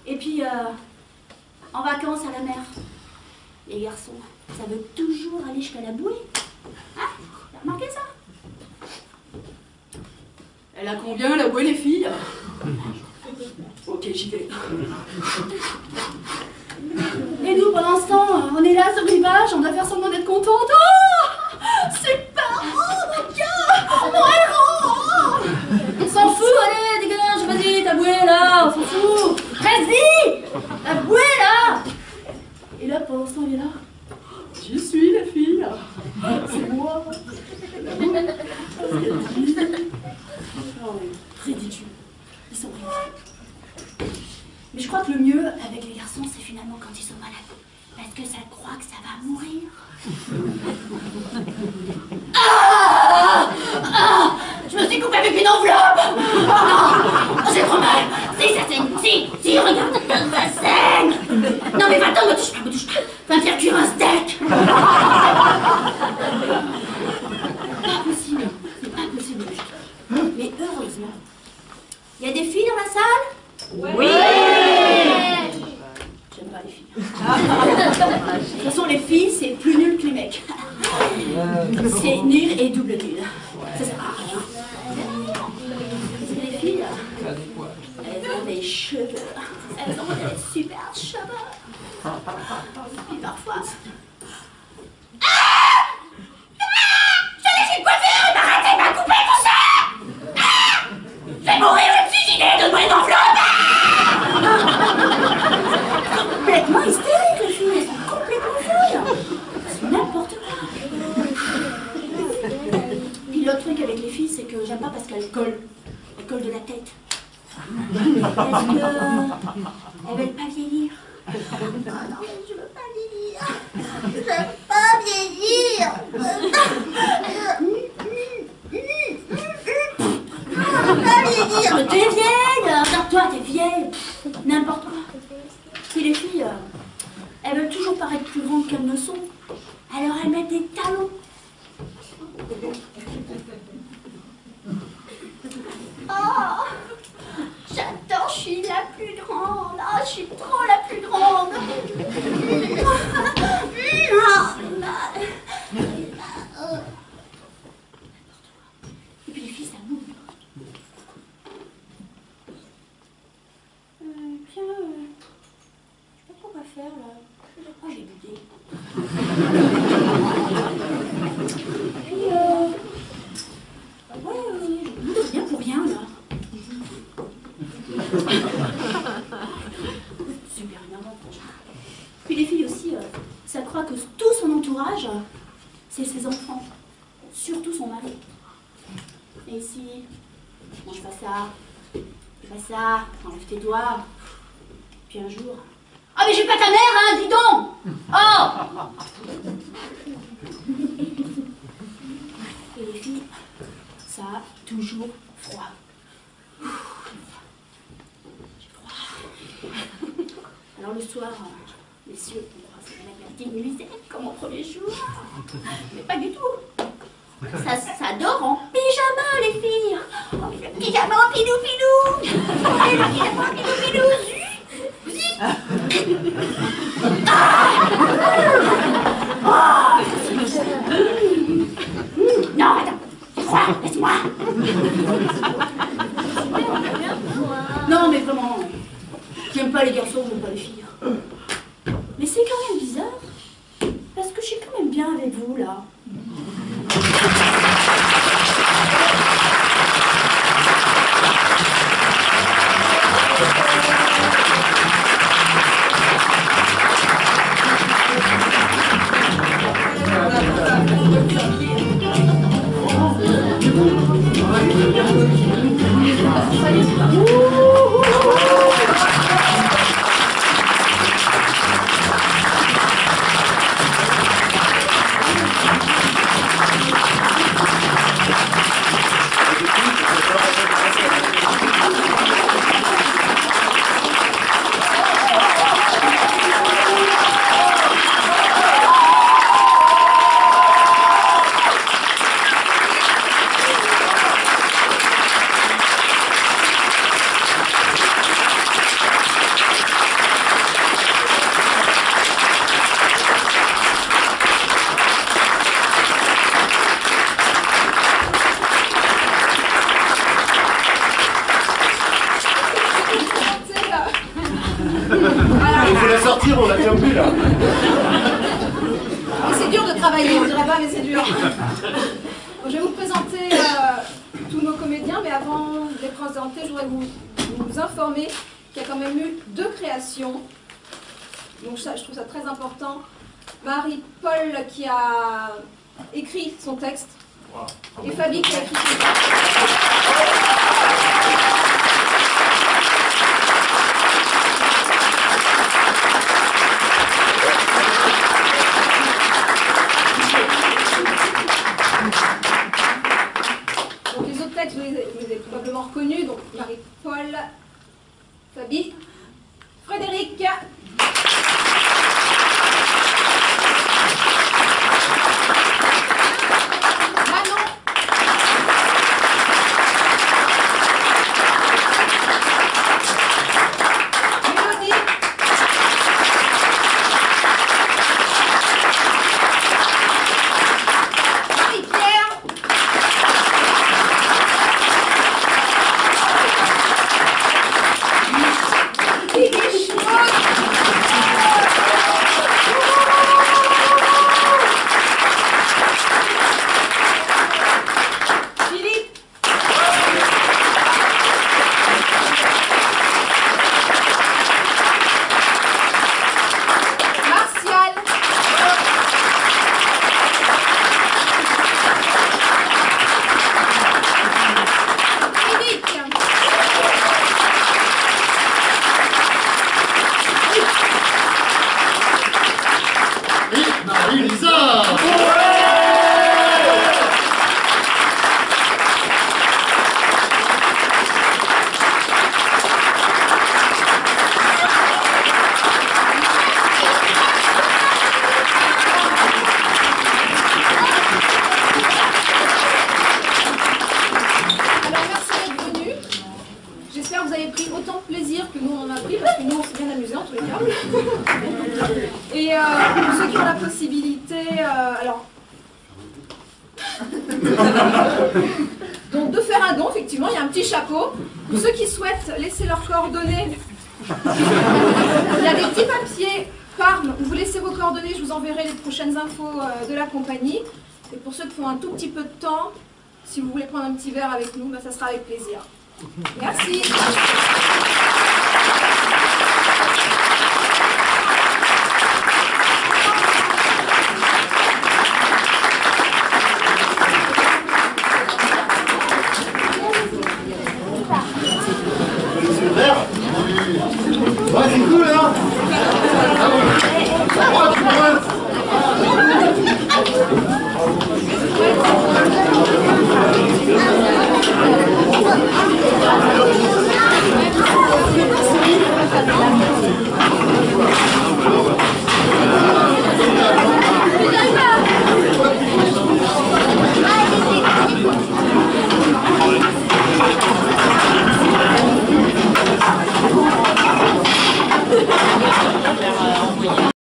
Et puis, en vacances à la mer, les garçons, ça veut toujours aller jusqu'à la bouée. Hein? T'as remarqué ça? Elle a combien la bouée, les filles? Ok, j'y vais. Et nous, pendant ce temps, on est là sur le rivage, on doit faire semblant d'être contente. Oh, super! Oh mon gars! Mon héros! On s'en fout, allez, dégage, vas-y, ta bouée là, on s'en fout! Vas-y! La bouée là! Et là, pendant ce temps, il est là. J'y suis, les filles. C'est moi. Ridicule. Ils sont ridicules. Mais je crois que le mieux avec les garçons, c'est finalement quand ils sont malades. Parce que ça croit que ça va mourir. Je me suis coupée avec une enveloppe. Oh non, j'ai trop mal. Si, ça saigne. Si, regarde, ça saigne. Non mais va-t'en, me touche pas. Va me faire cuire un steak. Pas possible. C'est pas possible. Mais heureusement, il y a des filles dans la salle? Oui. J'aime pas les filles. De toute façon, les filles, c'est plus nul que les mecs. C'est nul et double nul. Ça sert à rien. Parce que les filles, elles ont des cheveux. Elles ont des super cheveux. Et parfois... Je suis coiffure, arrêtez de m'a coupé tout ça. Je vais mourir, je suis suicidée, donne-moi une enveloppe. Complètement hystérique, les filles, elles sont complètement folles. C'est n'importe quoi. Puis l'autre truc avec les filles, c'est que j'aime pas parce qu'elles collent. Elles collent de la tête. Parce que elles veulent pas vieillir. Ah non, mais je veux pas vieillir. Je veux pas vieillir. Mais t'es vieille. Regarde-toi, t'es vieille. N'importe quoi. Puis les filles, elles veulent toujours paraître plus grandes qu'elles ne sont. Alors elles mettent des talons. Oh, j'adore, je suis la plus grande. Ah, je suis trop la plus grande. Et puis les filles, ça bouge. Tiens, je sais pas trop quoi faire là. Oh, j'ai bugué. Puis, ouais, je bien pour rien là. Super énervant, franchement. Puis les filles aussi, ça croit que tout son entourage, c'est ses enfants. Surtout son mari. Et ici, bon, je fais ça, enlève tes doigts. Puis un jour... Ah mais j'ai pas ta mère, hein, dis donc. Oh. Et les filles, ça a toujours froid. J'ai froid. Alors le soir, messieurs, on croise la petite nuisette comme au premier jour. Mais pas du tout. Ça dort en pyjama, les filles. Oh, mais le pyjama en pilou-pilou. Le pyjama en pilou-pilou. Non, attends, c'est froid, laisse-moi. Non, mais vraiment, j'aime pas les garçons, j'aime pas les filles. Mais c'est quand même bizarre, parce que je suis quand même bien avec vous, là. partir, on l'a bien vu là. Et c'est dur de travailler, on dirait pas, mais c'est dur. Je vais vous présenter tous nos comédiens, mais avant de les présenter, je voudrais vous informer qu'il y a quand même eu 2 créations. Donc ça, je trouve ça très important. Marie-Paul qui a écrit son texte, et Fabi qui a écrit son texte. Donc les autres textes, vous les avez probablement reconnus. Donc Marie-Paul, Fabi, Frédéric, Et pour ceux qui ont la possibilité, donc de faire un don, effectivement, il y a un petit chapeau. Pour ceux qui souhaitent laisser leurs coordonnées, il y a des petits papiers Parme où vous laissez vos coordonnées, je vous enverrai les prochaines infos de la compagnie. Et pour ceux qui ont un tout petit peu de temps, si vous voulez prendre un petit verre avec nous, ça sera avec plaisir. Merci.